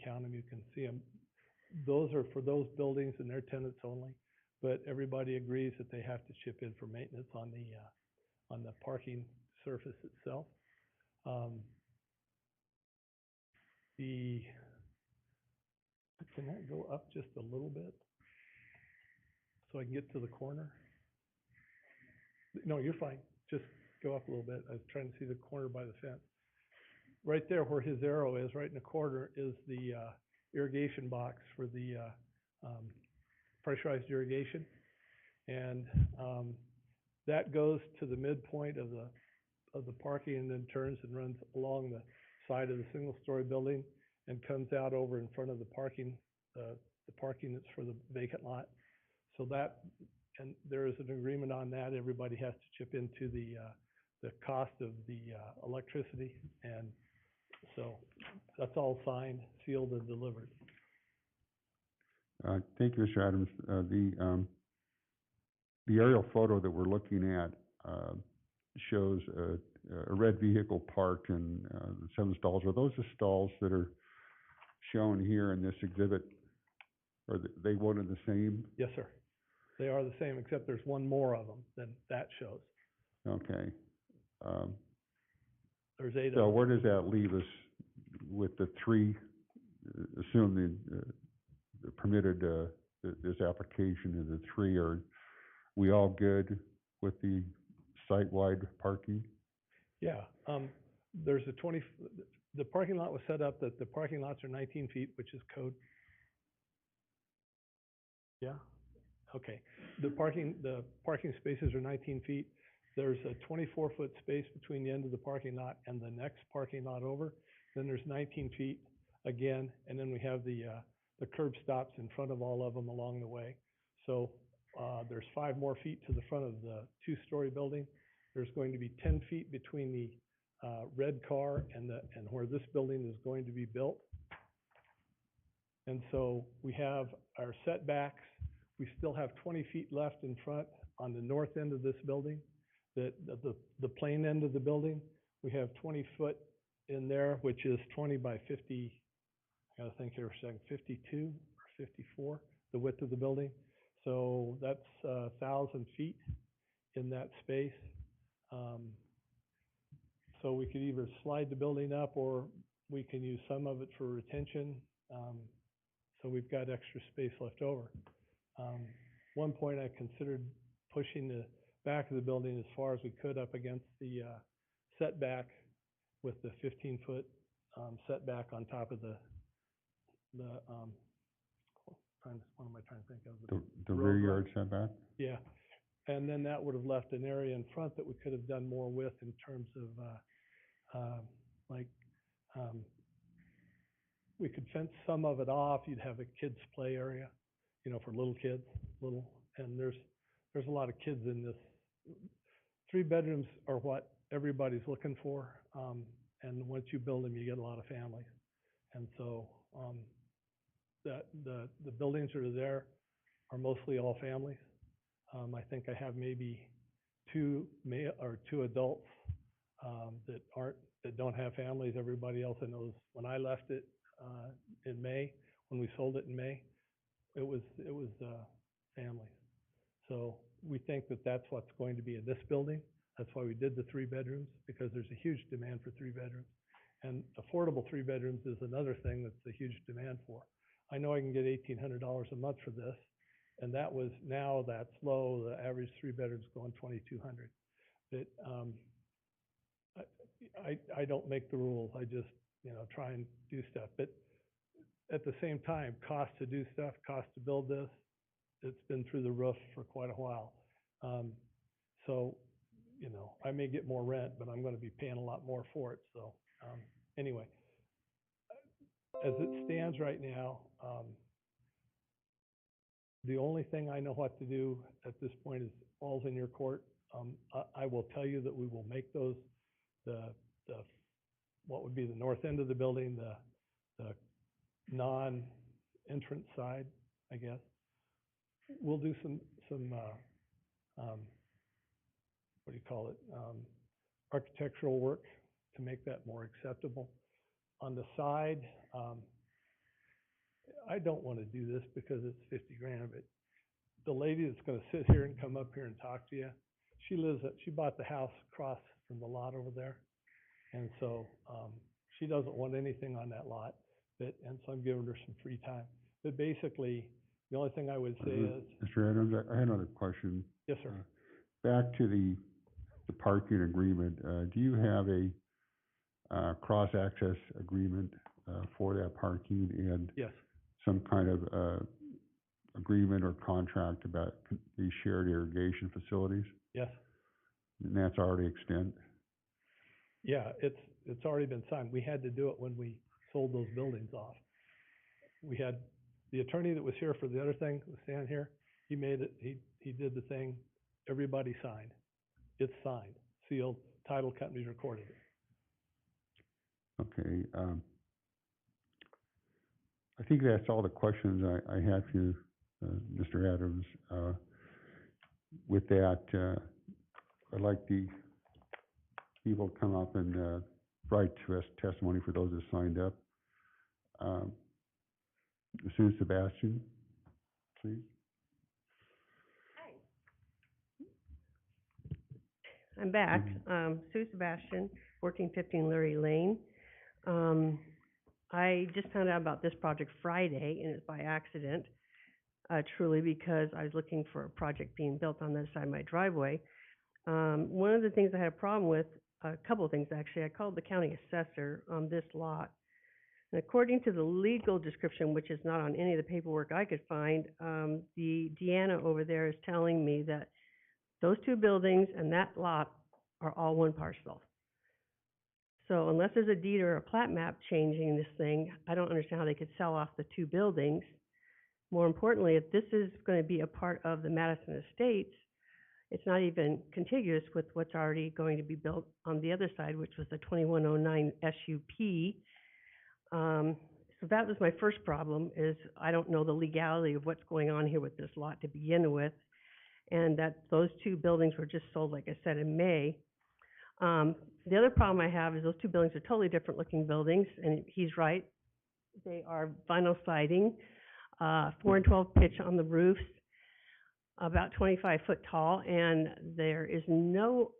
count them, you can see them. Those are for those buildings and their tenants only, but everybody agrees that they have to chip in for maintenance on the parking surface itself. The Can that go up just a little bit? So I can get to the corner? No, you're fine. Just go up a little bit. I was trying to see the corner by the fence. Right there where his arrow is, right in the corner, is the irrigation box for the pressurized irrigation. And that goes to the midpoint of the parking and then turns and runs along the side of the single-story building and comes out over in front of the parking that's for the vacant lot. So that, and there is an agreement on that. Everybody has to chip into the cost of the electricity, and so that's all signed, sealed, and delivered. Thank you, Mr. Adams. The aerial photo that we're looking at shows a red vehicle parked in 7 stalls. Are those the stalls that are shown here in this exhibit? Are they one and the same? Yes, sir. They are the same, except there's one more of them than that shows. Okay. There's 8 of So them. where does that leave us with the 3, assume the permitted, this application of the 3, are we all good with the site-wide parking? Yeah, there's the parking lot was set up that the parking lots are 19 feet, which is code. Yeah, okay. The parking spaces are 19 feet. There's a 24-foot space between the end of the parking lot and the next parking lot over. Then there's 19 feet again, and then we have the curb stops in front of all of them along the way. So there's 5 more feet to the front of the 2-story building. There's going to be 10 feet between the red car and where this building is going to be built. And so we have our setbacks. We still have 20 feet left in front on the north end of this building, the plain end of the building. We have 20 foot in there, which is 20 by 50, I gotta think here for a second, 52 or 54, the width of the building. So that's 1,000 feet in that space. So we could either slide the building up or we can use some of it for retention. So we've got extra space left over. One point I considered pushing the back of the building as far as we could up against the setback with the 15-foot setback on top of the what am I trying to think of? The rear yard setback? Yeah, and then that would have left an area in front that we could have done more with in terms of we could fence some of it off. You'd have a kids' play area, you know, for little kids, and there's a lot of kids in this. 3 bedrooms are what everybody's looking for, and once you build them, you get a lot of families, and so the buildings that are there are mostly all families. I think I have maybe 2 adults that don't have families. Everybody else I know, when I left it in May, when we sold it in May, it was families. So we think that that's what's going to be in this building. That's why we did the 3 bedrooms, because there's a huge demand for 3 bedrooms. And affordable 3 bedrooms is another thing that's a huge demand for. I know I can get $1,800 a month for this, and that's low. The average 3 bedrooms going $2,200. But I don't make the rules. I just, you know, try and do stuff. But at the same time, cost to do stuff, cost to build this, it's been through the roof for quite a while. So, you know, I may get more rent, but I'm going to be paying a lot more for it. So anyway, as it stands right now, the only thing I know what to do at this point is all's in your court. I will tell you that we will make those what would be the north end of the building, the non-entrance side, I guess. We'll do some what do you call it, architectural work to make that more acceptable. On the side, I don't want to do this because it's 50 grand, but the lady that's going to sit here and come up here and talk to you, she bought the house across from the lot over there. And so she doesn't want anything on that lot, and so I'm giving her some free time. But basically, the only thing I would say is, Mr. Adams, I had another question. yes, sir. Back to the parking agreement, do you have a cross-access agreement for that parking and Yes, some kind of agreement or contract about the shared irrigation facilities? yes. And that's already extant? Yeah, it's already been signed. We had to do it when we sold those buildings off. We had, the attorney that was here for the other thing, was standing here, he made it, he did the thing, everybody signed. It's signed, sealed, title companies recorded it. Okay, I think that's all the questions I had for you, Mr. Adams. With that, I'd like the people to come up and write to us testimony for those that signed up. Sue Sebastian, please. I'm back. Sue Sebastian, 1415 Lurie Lane. I just found out about this project Friday, and it's by accident, truly, because I was looking for a project being built on the other side of my driveway. One of the things I had a problem with, a couple of things actually, I called the county assessor on this lot. And according to the legal description, which is not on any of the paperwork I could find, the Deanna over there is telling me that those two buildings and that lot are all one parcel. So unless there's a deed or a plat map changing this thing, I don't understand how they could sell off the two buildings. More importantly, if this is going to be a part of the Madison Estates, it's not even contiguous with what's already going to be built on the other side, which was the 2109 SUP. So that was my first problem, is I don't know the legality of what's going on here with this lot to begin with, and that those two buildings were just sold, like I said, in May. The other problem I have is those two buildings are totally different looking buildings, and he's right. They are vinyl siding, 4 and 12 pitch on the roofs, about 25 foot tall, and there is no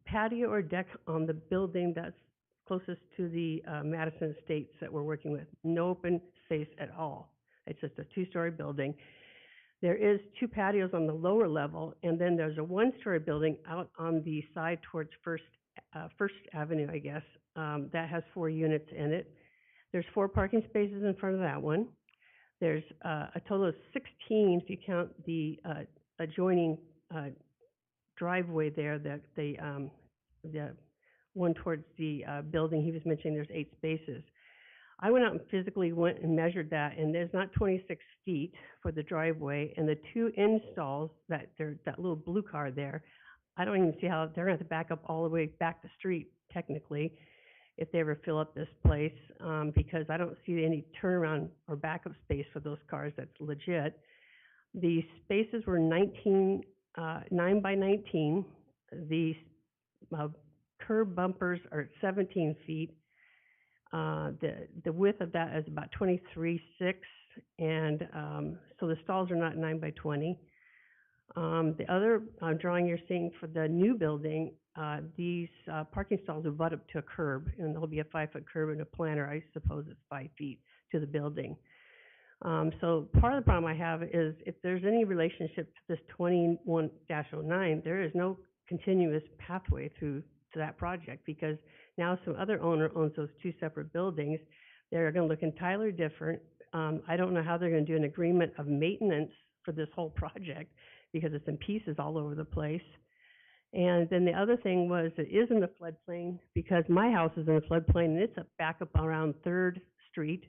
patio or deck on the building that's closest to the Madison Estates that we're working with. No open space at all. It's just a 2-story building. There is 2 patios on the lower level, and then there's a 1-story building out on the side towards First Avenue, I guess, that has 4 units in it. There's 4 parking spaces in front of that one. There's a total of 16 if you count the adjoining driveway there, the one towards the building. He was mentioning there's 8 spaces. I went out and physically went and measured that, and there's not 26 feet for the driveway, and the 2 installs, that little blue car there, I don't even see how they're going to have to back up all the way back the street, technically, if they ever fill up this place, because I don't see any turnaround or backup space for those cars. That's legit. The spaces were 9 by 19. The curb bumpers are at 17 feet. The width of that is about 23.6, and so the stalls are not 9 by 20. The other drawing you're seeing for the new building, these parking stalls will butt up to a curb, and there'll be a 5-foot curb and a planter. I suppose it's 5 feet to the building. So part of the problem I have is if there's any relationship to this 21-09, there is no continuous pathway through to that project, because now some other owner owns those 2 separate buildings. They're going to look entirely different. I don't know how they're going to do an agreement of maintenance for this whole project, because it's in pieces all over the place. And then the other thing was, it is in the floodplain, because my house is in the floodplain, and it's back up around 3rd Street,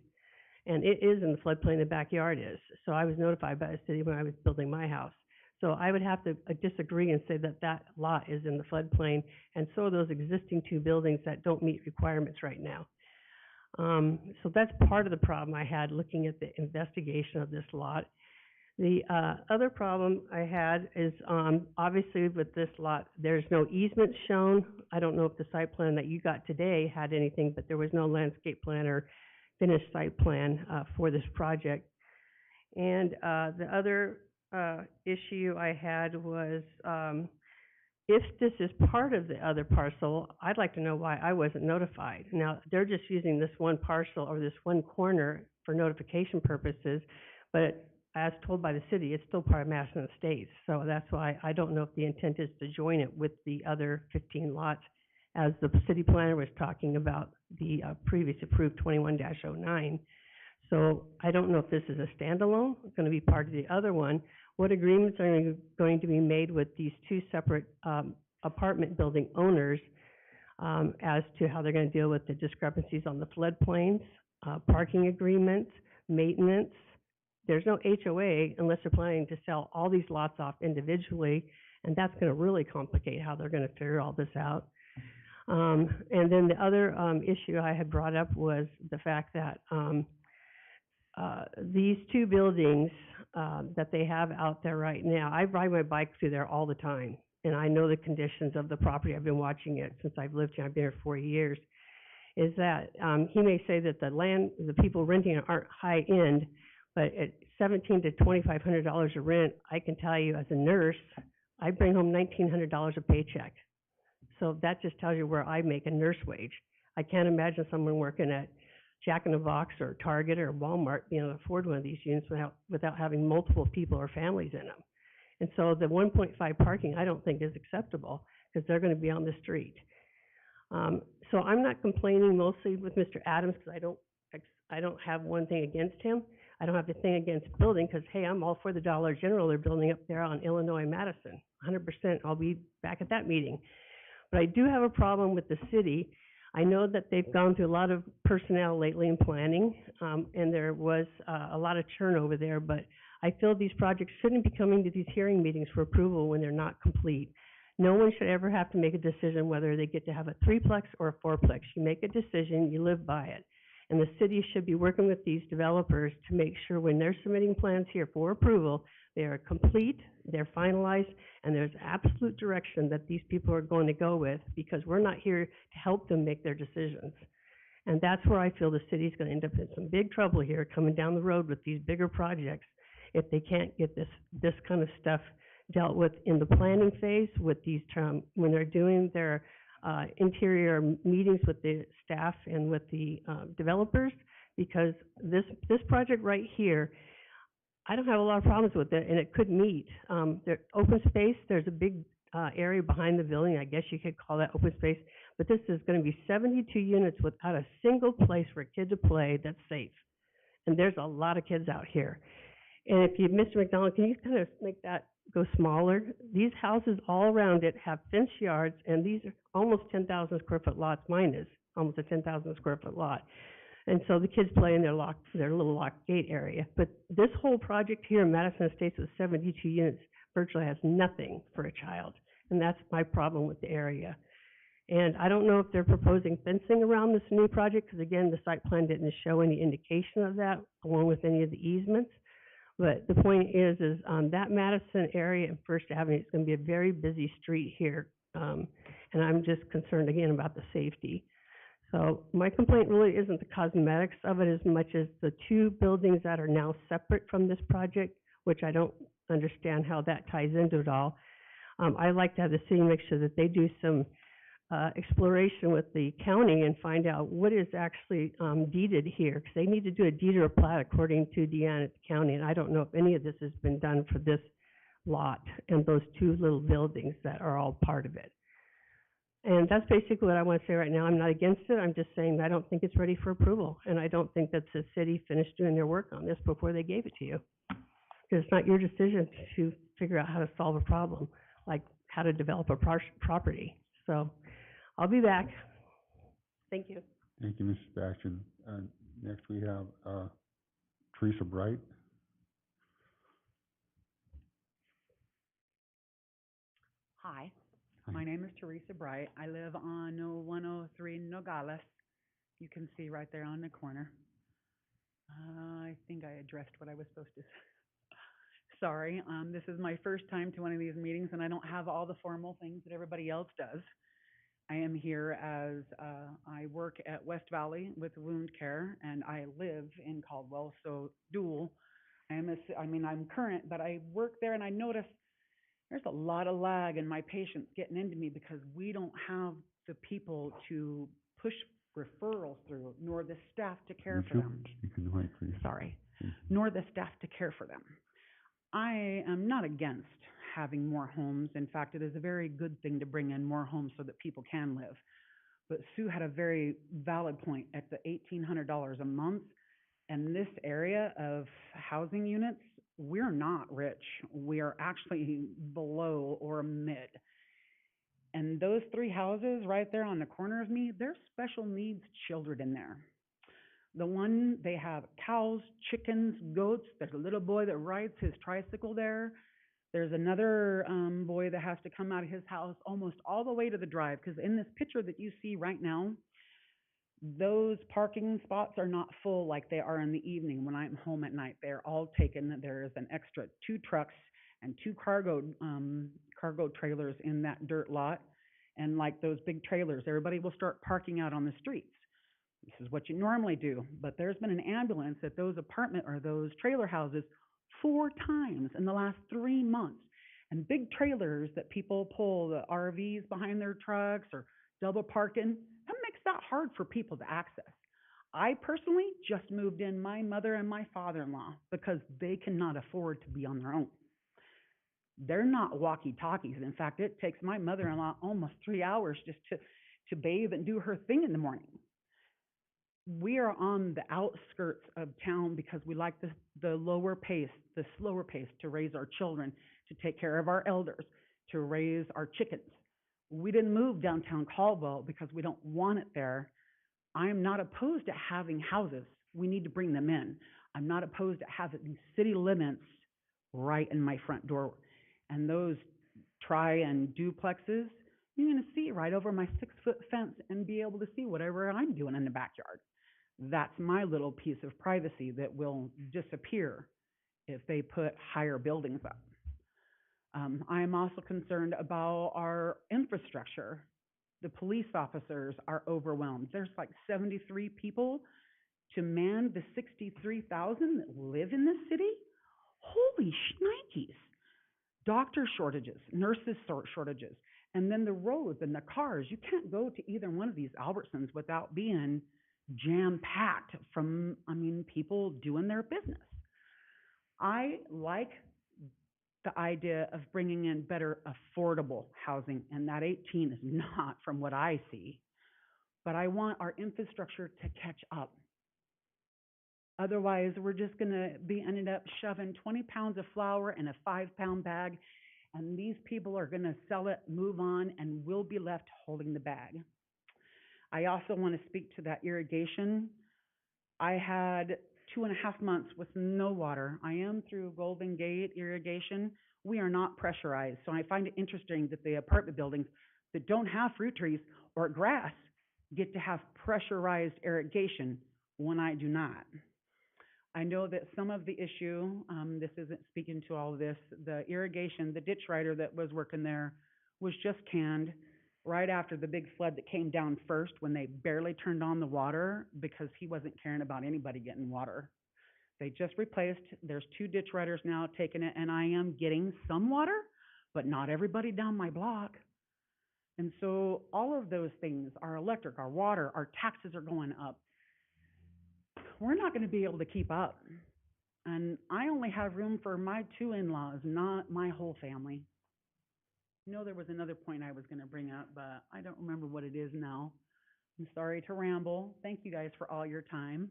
and it is in the floodplain, the backyard is. So I was notified by the city when I was building my house. So I would have to disagree and say that that lot is in the floodplain, and so are those existing 2 buildings that don't meet requirements right now. So that's part of the problem I had looking at the investigation of this lot. The other problem I had is, obviously with this lot, there's no easement shown. I don't know if the site plan that you got today had anything, but there was no landscape plan or finished site plan for this project. And the other issue I had was, if this is part of the other parcel, I'd like to know why I wasn't notified. Now, they're just using this one parcel or this one corner for notification purposes, but as told by the city, it's still part of Madison Estates. So that's why I don't know if the intent is to join it with the other 15 lots, as the city planner was talking about the previous approved 21-09. So I don't know if this is a standalone, going to be part of the other one. What agreements are going to be made with these two separate apartment building owners as to how they're going to deal with the discrepancies on the floodplains, parking agreements, maintenance. There's no HOA unless they're planning to sell all these lots off individually, and that's going to really complicate how they're going to figure all this out. And then the other issue I had brought up was the fact that these two buildings that they have out there right now, I ride my bike through there all the time, and I know the conditions of the property. I've been watching it since I've lived here. I've been here 4 years. Is that he may say that the people renting it aren't high end, but at $1,700 to $2,500 a rent, I can tell you as a nurse, I bring home $1,900 a paycheck. So that just tells you where I make a nurse wage. I can't imagine someone working at Jack in the Box or Target or Walmart being able to afford one of these units without having multiple people or families in them. And so the 1.5 parking, I don't think is acceptable because they're going to be on the street. So I'm not complaining mostly with Mr. Adams because I don't have one thing against him. I don't have the thing against building because, hey, I'm all for the Dollar General they're building up there on Illinois Madison. 100%. I'll be back at that meeting. But I do have a problem with the city. I know that they've gone through a lot of personnel lately in planning, and there was a lot of churn over there, but I feel these projects shouldn't be coming to these hearing meetings for approval when they're not complete. No one should ever have to make a decision whether they get to have a 3-plex or a 4-plex. You make a decision, you live by it. And the city should be working with these developers to make sure when they're submitting plans here for approval, they are complete, they're finalized, and there's absolute direction that these people are going to go with, because we're not here to help them make their decisions. And that's where I feel the city's going to end up in some big trouble here coming down the road with these bigger projects if they can't get this kind of stuff dealt with in the planning phase with these when they're doing their interior meetings with the staff and with the developers, because this project right here, I don't have a lot of problems with it, and it could meet. Open space, there's a big area behind the building. I guess you could call that open space, but this is going to be 72 units without a single place for a kid to play that's safe. And there's a lot of kids out here. And if you, Mr. McDonald, can you kind of make that go smaller? These houses all around it have fenced yards, and these are almost 10,000 square foot lots. Mine is almost a 10,000 square foot lot. And so the kids play in their little locked gate area. But this whole project here in Madison Estates with 72 units virtually has nothing for a child. And that's my problem with the area. And I don't know if they're proposing fencing around this new project, because again, the site plan didn't show any indication of that, along with any of the easements. But the point is that Madison area and First Avenue is going to be a very busy street here. And I'm just concerned again about the safety. So my complaint really isn't the cosmetics of it as much as the two buildings that are now separate from this project, which I don't understand how that ties into it all. I like to have the city make sure that they do some exploration with the county and find out what is actually deeded here, because they need to do a deed or a plat according to Deanna County, and I don't know if any of this has been done for this lot and those two little buildings that are all part of it. And that's basically what I want to say right now. I'm not against it. I'm just saying I don't think it's ready for approval, and I don't think that the city finished doing their work on this before they gave it to you. Because it's not your decision to figure out how to solve a problem, like how to develop a property. So I'll be back. Thank you. Thank you, Mrs. Bastian. Next we have Teresa Bright. Hi, my name is Teresa Bright. I live on 103 Nogales. You can see right there on the corner. I think I addressed what I was supposed to say. Sorry, this is my first time to one of these meetings, and I don't have all the formal things that everybody else does. I am here as I work at West Valley with wound care, and I live in Caldwell, so dual. I'm current, but I work there, and I notice there's a lot of lag in my patients getting into me because we don't have the people to push referrals through, nor the staff to care Would for you them. speak in the mic, please? Sorry. Thank you. Nor the staff to care for them. I am not against having more homes. In fact, it is a very good thing to bring in more homes so that people can live. But Sue had a very valid point at the $1,800 a month. And this area of housing units, we're not rich. We are actually below or mid. And those three houses right there on the corner of me, there's special needs children in there. The one, they have cows, chickens, goats. There's a little boy that rides his tricycle there. There's another boy that has to come out of his house almost all the way to the drive, because in this picture that you see right now, those parking spots are not full like they are in the evening when I'm home at night. They're all taken. There is an extra 2 trucks and 2 cargo trailers in that dirt lot. And like those big trailers, everybody will start parking out on the streets. This is what you normally do, but there's been an ambulance at those apartment or those trailer houses 4 times in the last 3 months. And big trailers that people pull the RVs behind their trucks or double park in, that makes that hard for people to access. I personally just moved in my mother and my father-in-law because they cannot afford to be on their own. They're not walkie-talkies. In fact, it takes my mother-in-law almost 3 hours just to bathe and do her thing in the morning. We are on the outskirts of town because we like the lower pace, the slower pace to raise our children, to take care of our elders, to raise our chickens. We didn't move downtown Caldwell because we don't want it there. I'm not opposed to having houses. We need to bring them in. I'm not opposed to having city limits right in my front door. And those and duplexes, you're going to see right over my 6-foot fence and be able to see whatever I'm doing in the backyard. That's my little piece of privacy that will disappear if they put higher buildings up. I'm also concerned about our infrastructure. The police officers are overwhelmed. There's like 73 people to man the 63,000 that live in this city. Holy shnikes. Doctor shortages, nurses shortages, and then the roads and the cars. You can't go to either one of these Albertsons without being jam-packed from, people doing their business. I like the idea of bringing in better affordable housing, and that 18 is not from what I see, but I want our infrastructure to catch up. Otherwise, we're just going to be ended up shoving 20 pounds of flour in a 5-pound bag, and these people are going to sell it, move on, and we'll be left holding the bag. I also want to speak to that irrigation. I had 2.5 months with no water. I am through Golden Gate irrigation. We are not pressurized, so I find it interesting that the apartment buildings that don't have fruit trees or grass get to have pressurized irrigation when I do not. I know that some of the issue, this isn't speaking to all of this, the irrigation, the ditch rider that was working there was just canned right after the big flood that came down first, when they barely turned on the water because he wasn't caring about anybody getting water. They just replaced, there's 2 ditch riders now taking it, and I am getting some water, but not everybody down my block. And so all of those things, our electric, our water, our taxes are going up. We're not going to be able to keep up. And I only have room for my 2 in-laws, not my whole family. I know there was another point I was going to bring up, but I don't remember what it is now. I'm sorry to ramble. Thank you guys for all your time.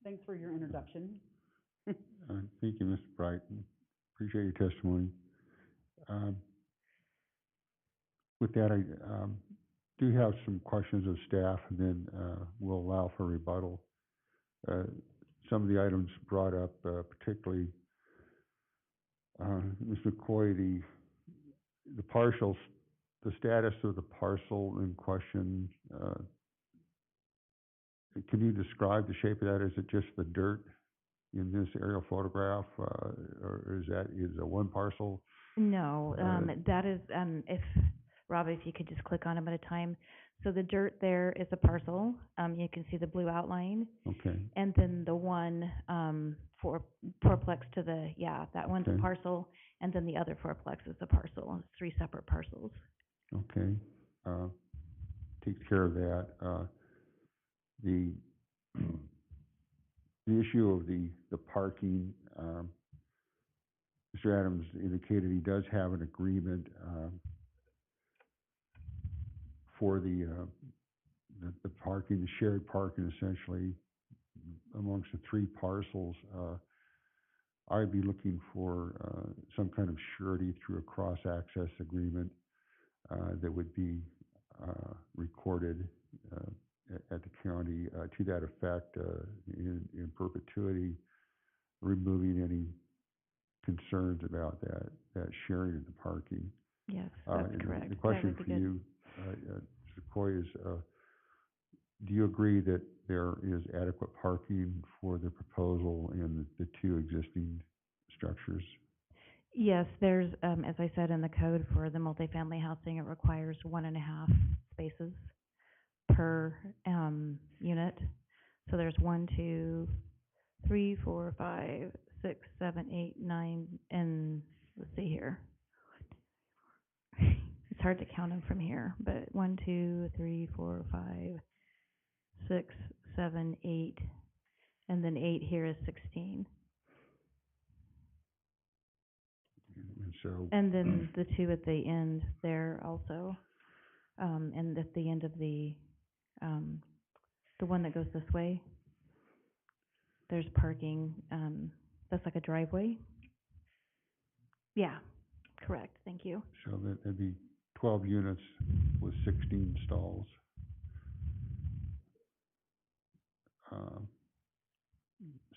Thanks for your introduction. Thank you, Mr. Brighton. Appreciate your testimony. With that, I do have some questions of staff, and then we'll allow for rebuttal. Some of the items brought up, particularly Ms. McCoy, the parcels, the status of the parcel in question. Can you describe the shape of that? Is it just the dirt in this aerial photograph, or is it one parcel? No, that is, Rob, if you could just click on them at a time. So the dirt there is a parcel. You can see the blue outline. Okay. And then the one fourplex to the, that one's Okay. a parcel. And then the other fourplex is a parcel. It's 3 separate parcels. Okay. Take care of that. The, the issue of the parking, Mr. Adams indicated he does have an agreement, for the parking, the shared parking essentially amongst the three parcels. I'd be looking for, some kind of surety through a cross-access agreement, that would be, recorded, at the county, to that effect, in perpetuity, removing any concerns about that sharing of the parking. Yes, And that's correct. The That question would be for good. you, Mr. Coy, is, do you agree that there is adequate parking for the proposal in the two existing structures? Yes, there's, as I said in the code for the multifamily housing, it requires 1.5 spaces per, unit. So there's 1, 2, 3, 4, 5, 6, 7, 8, 9, and let's see here. It's hard to count them from here, but 1, 2, 3, 4, 5, 6, 7, 8, and then 8 here is 16. And so, And then the two at the end there also, and at the end of the one that goes this way, there's parking, that's like a driveway. Yeah, correct, thank you. so that'd be 12 units with 16 stalls.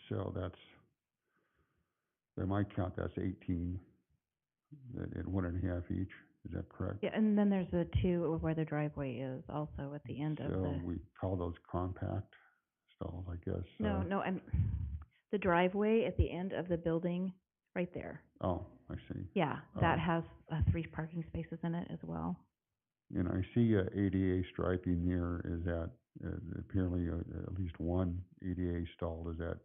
So that's, by my count, that's 18 at 1.5 each. Is that correct? Yeah, and then there's the two where the driveway is also at the end of So the, we call those compact stalls, I guess. no, the driveway at the end of the building, right there. Oh, I see. Yeah, that has 3 parking spaces in it as well. And I see ADA striping there. Is that apparently at least one ADA stall? Is that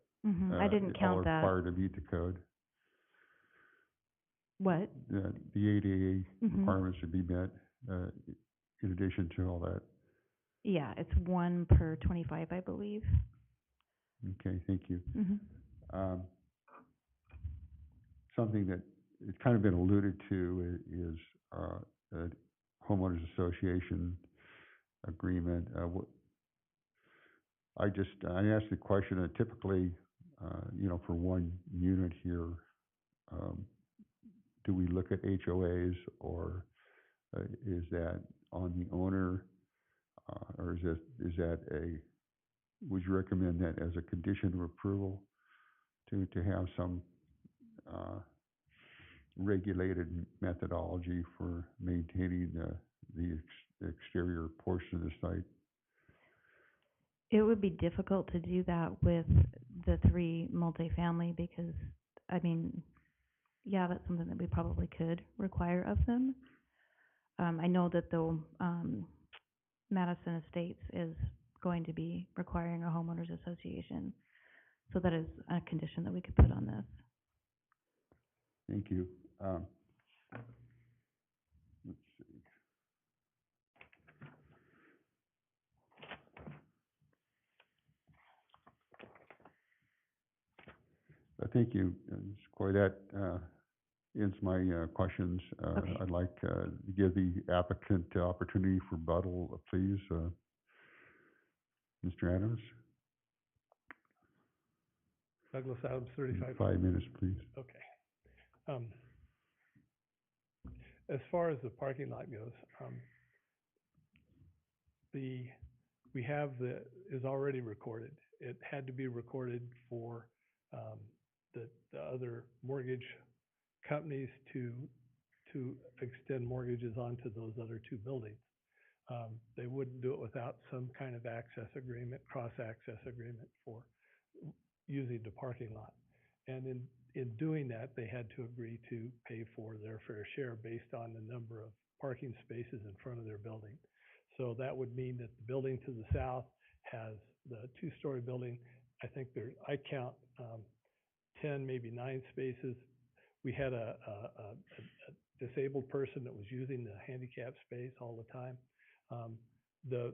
I didn't count all that. required to meet the code? What? The ADA requirements should be met in addition to all that. Yeah, it's 1 per 25, I believe. Okay, thank you. Mm-hmm. Something that it's kind of been alluded to is a homeowners association agreement. I asked the question that typically, for one unit here, do we look at HOAs, or is that on the owner, or would you recommend that as a condition of approval to have some regulated methodology for maintaining the exterior portion of the site? It would be difficult to do that with the 3 multifamily because, yeah, that's something that we probably could require of them. I know that the Madison Estates is going to be requiring a homeowners association, so that is a condition that we could put on this. Thank you. Let's see. Thank you, Ms. Coy. That ends my questions. Okay. I'd like to give the applicant the opportunity for rebuttal, please. Mr. Adams? Douglas Adams, 35. 5 minutes, please. Okay. As far as the parking lot goes, is already recorded. It had to be recorded for the other mortgage companies to extend mortgages onto those other 2 buildings. They wouldn't do it without some kind of access agreement, cross-access agreement for using the parking lot. And in doing that, they had to agree to pay for their fair share based on the number of parking spaces in front of their building. So that would mean that the building to the south has the 2-story building. I think I count 10, maybe 9 spaces. We had a disabled person that was using the handicap space all the time. the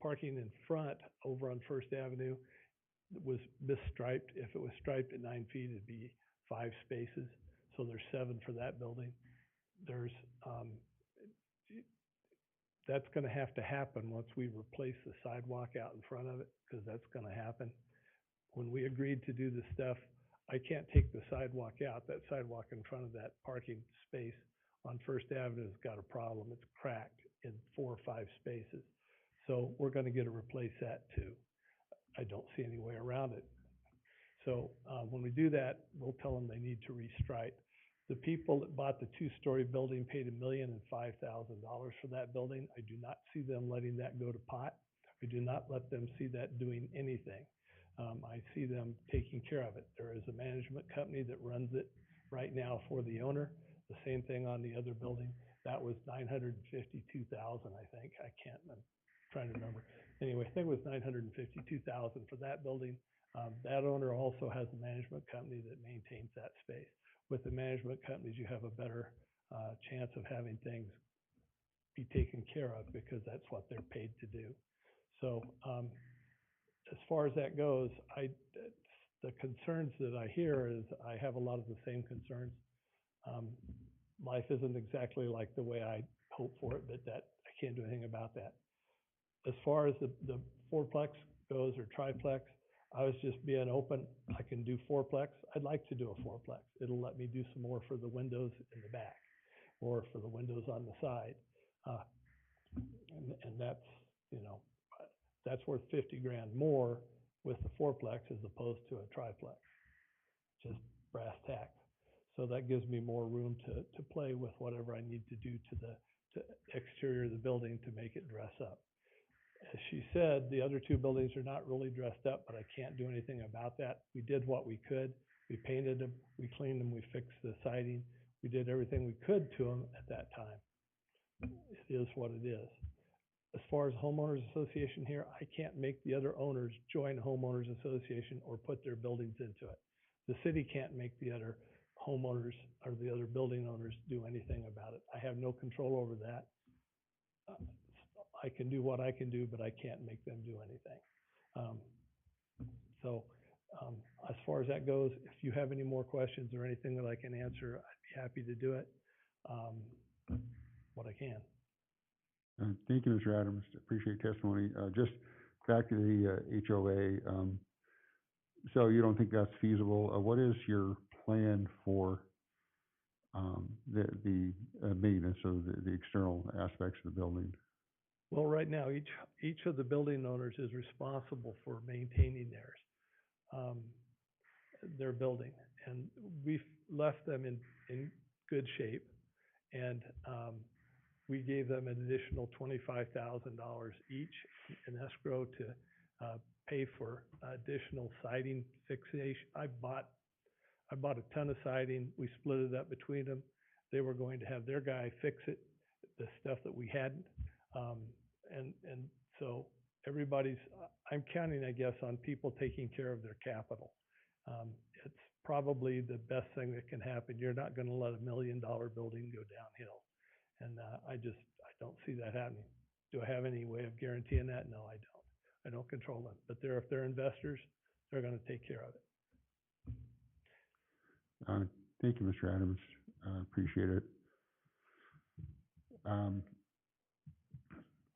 parking in front over on First Avenue was misstriped. If it was striped at 9 feet, it'd be 5 spaces. So there's 7 for that building. There's, that's gonna have to happen once we replace the sidewalk out in front of it, because that's gonna happen. When we agreed to do this stuff, I can't take the sidewalk out. That sidewalk in front of that parking space on First Avenue has got a problem. It's cracked in 4 or 5 spaces. So we're gonna get to replace that too. I don't see any way around it. So when we do that, we'll tell them they need to restripe. The people that bought the 2-story building paid $1,005,000 for that building. I do not see them letting that go to pot. I do not let them see that doing anything. I see them taking care of it. There is a management company that runs it right now for the owner. The same thing on the other building. That was $952,000, I think. I'm trying to remember. Anyway, I think it was $952,000 for that building. That owner also has a management company that maintains that space. With the management companies, you have a better chance of having things be taken care of because that's what they're paid to do. So as far as that goes, the concerns that I hear is I have a lot of the same concerns. Life isn't exactly like the way I hope for it, but that I can't do anything about that. As far as the fourplex goes or triplex, I was just being open. I can do fourplex. I'd like to do a fourplex. It'll let me do some more for the windows in the back or for the windows on the side. And that's, you know, that's worth $50,000 more with the fourplex as opposed to a triplex, just brass tacks. So that gives me more room to play with whatever I need to do to the exterior of the building to make it dress up. As she said, the other 2 buildings are not really dressed up, but I can't do anything about that. We did what we could. We painted them, we cleaned them, we fixed the siding. We did everything we could to them at that time. It is what it is. As far as homeowners association here, I can't make the other owners join a homeowners association or put their buildings into it. The city can't make the other homeowners or the other building owners do anything about it. I have no control over that. I can do what I can do, but I can't make them do anything. As far as that goes, if you have any more questions or anything that I can answer, I'd be happy to do it. What I can. Thank you, Mr. Adams. Appreciate testimony. Just back to the HOA. So you don't think that's feasible? What is your plan for the maintenance of the external aspects of the building? Well, right now, each of the building owners is responsible for maintaining their building, and we've left them in good shape, and we gave them an additional $25,000 each in escrow to pay for additional siding fixation. I bought a ton of siding. We split it up between them. They were going to have their guy fix it, the stuff that we hadn't. And so everybody's, I'm counting, I guess, on people taking care of their capital. It's probably the best thing that can happen. You're not going to let $1 million building go downhill. And I don't see that happening. Do I have any way of guaranteeing that? No, I don't. I don't control them. But if they're investors, they're going to take care of it. Thank you, Mr. Adams. Appreciate it.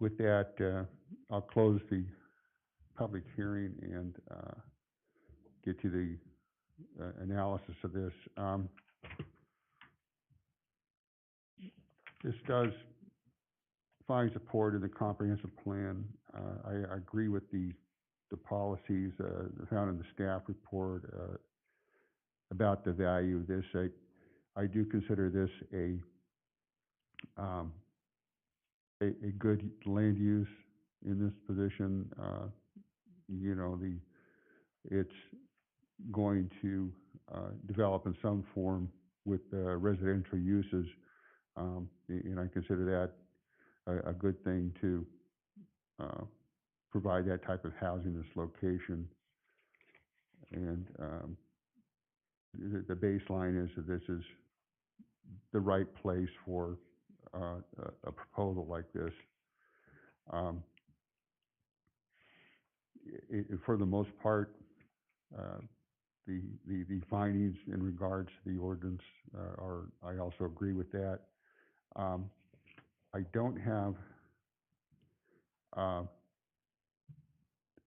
With that, I'll close the public hearing and get to the analysis of this. This does find support in the comprehensive plan. I agree with the policies found in the staff report about the value of this. I do consider this a good land use in this position. You know, it's going to develop in some form with residential uses, and I consider that a good thing to provide that type of housing in this location. And the baseline is that this is the right place for a proposal like this. Um, for the most part, the findings in regards to the ordinance I also agree with that. I don't have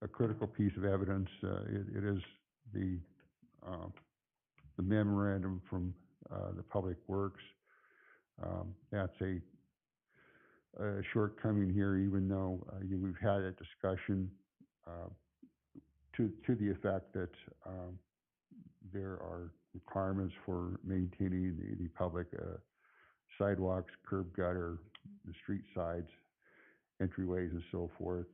a critical piece of evidence. It is the memorandum from the Public Works. That's a shortcoming here, even though we've had a discussion to the effect that there are requirements for maintaining the public sidewalks, curb gutter, the street sides, entryways, and so forth.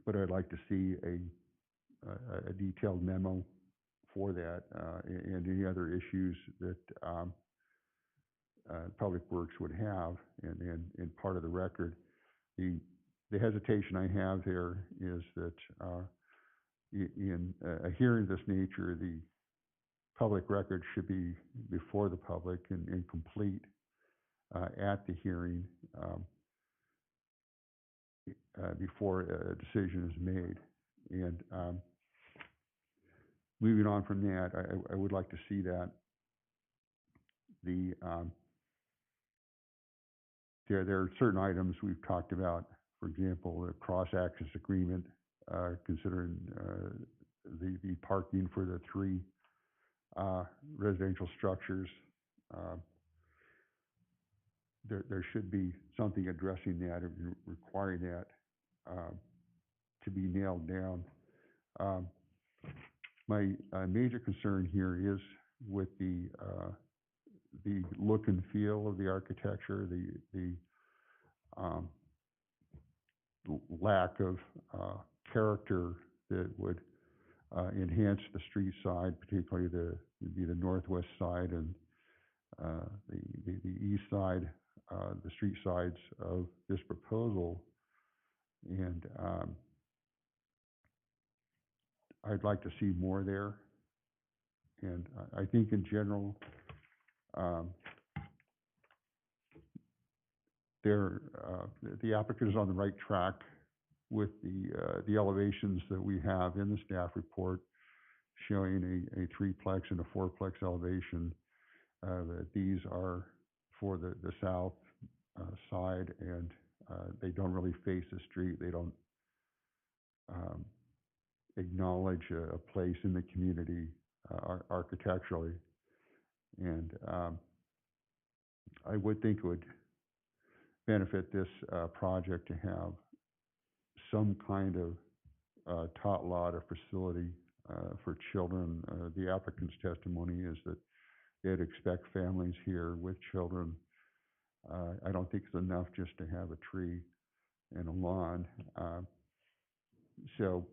But I'd like to see a detailed memo for that and any other issues that Public Works would have, and part of the record. The hesitation I have there is that in a hearing of this nature, the public record should be before the public and complete at the hearing before a decision is made. And moving on from that, I would like to see that there are certain items we've talked about, for example, the cross-access agreement, considering the parking for the 3 residential structures. There should be something addressing that and requiring that to be nailed down. My major concern here is with the look and feel of the architecture, the lack of character that would enhance the street side, particularly the northwest side and the east side, the street sides of this proposal. And I'd like to see more there. And I think in general, the applicant is on the right track with the elevations that we have in the staff report, showing a 3-plex and a 4-plex elevation. That these are for the south side, and they don't really face the street. They don't acknowledge a place in the community architecturally. And I would think it would benefit this project to have some kind of tot lot or facility for children. The applicant's testimony is that they'd expect families here with children. I don't think it's enough just to have a tree and a lawn. So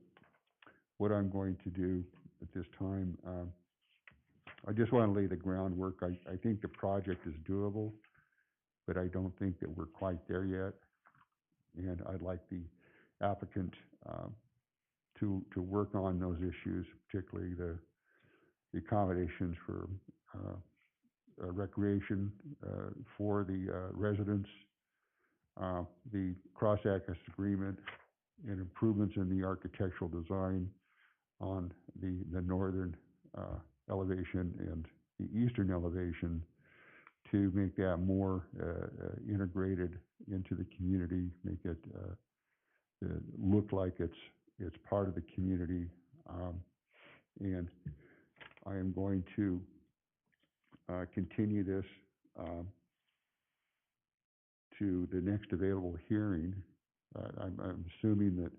what I'm going to do at this time, I just want to lay the groundwork. I think the project is doable, but I don't think that we're quite there yet. And I'd like the applicant to work on those issues, particularly the accommodations for recreation for the residents, the cross-access agreement, and improvements in the architectural design on the northern elevation and the eastern elevation to make that more integrated into the community, make it look like it's part of the community. And I am going to continue this to the next available hearing. I'm assuming that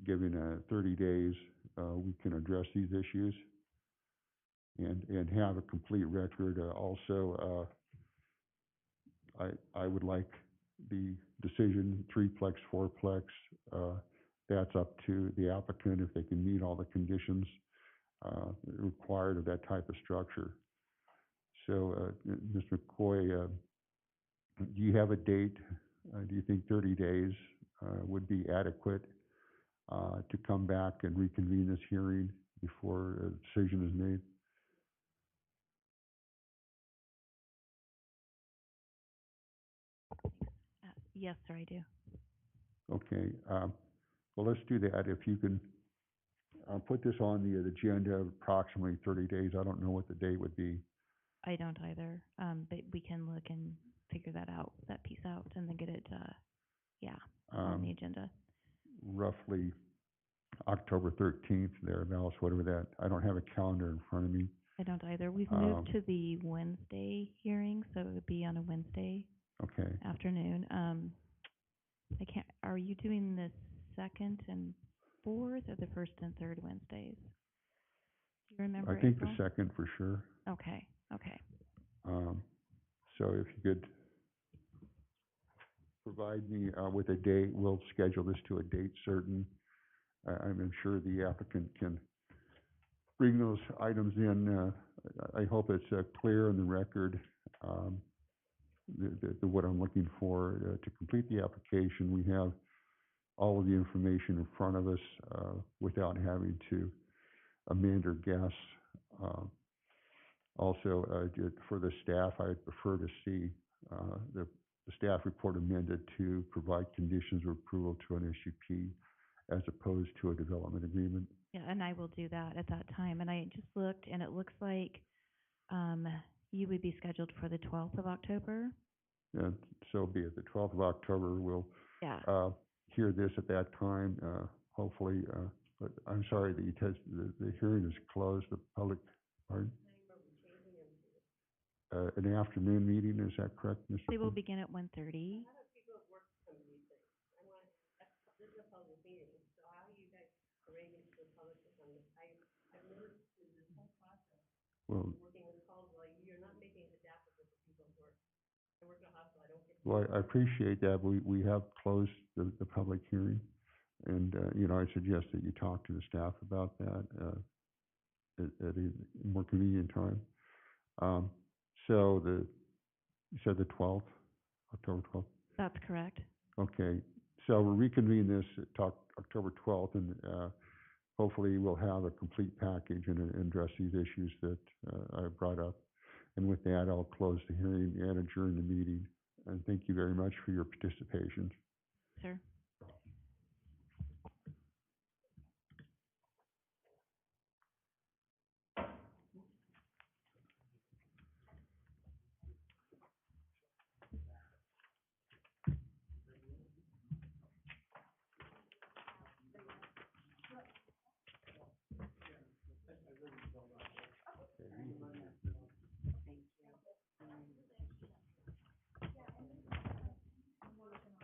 given 30 days, we can address these issues and have a complete record. Also, I would like the decision 3-plex, 4-plex. That's up to the applicant if they can meet all the conditions required of that type of structure. So, Mr. McCoy, do you have a date? Do you think 30 days would be adequate to come back and reconvene this hearing before a decision is made? Yes, sir, I do. Okay, well, let's do that. If you can, put this on the agenda approximately 30 days. I don't know what the date would be. I don't either, but we can look and figure that out, that piece out, and then get it, on the agenda. Roughly October 13th, thereabouts, whatever that, I don't have a calendar in front of me. I don't either. We've moved Um, to the Wednesday hearing, so it would be on a Wednesday Okay, afternoon. I can't, are you doing the second and fourth or the first and third Wednesdays? Do you remember, I think April? the second for sure. Okay, okay. So if you could provide me with a date, we'll schedule this to a date certain. I'm sure the applicant can bring those items in. I hope it's clear in the record, what I'm looking for. To complete the application, we have all of the information in front of us without having to amend or guess. Also, for the staff, I'd prefer to see the staff report amended to provide conditions of approval to an SUP as opposed to a development agreement. Yeah, and I will do that at that time. And I just looked, and it looks like, you would be scheduled for the 12th of October. And so be it. The 12th of October, we'll Yeah. hear this at that time, hopefully. But I'm sorry, the hearing is closed, the public, pardon? An afternoon meeting, is that correct, Mr. They will Quinn? begin at 1:30. Well, well, I appreciate that. We have closed the public hearing. And, I suggest that you talk to the staff about that, at a more convenient time. So you said the 12th, October 12th? That's correct. Okay, so we'll reconvene this at October 12th, and hopefully we'll have a complete package and address these issues that I brought up. And with that, I'll close the hearing and adjourn the meeting. And thank you very much for your participation. Sir?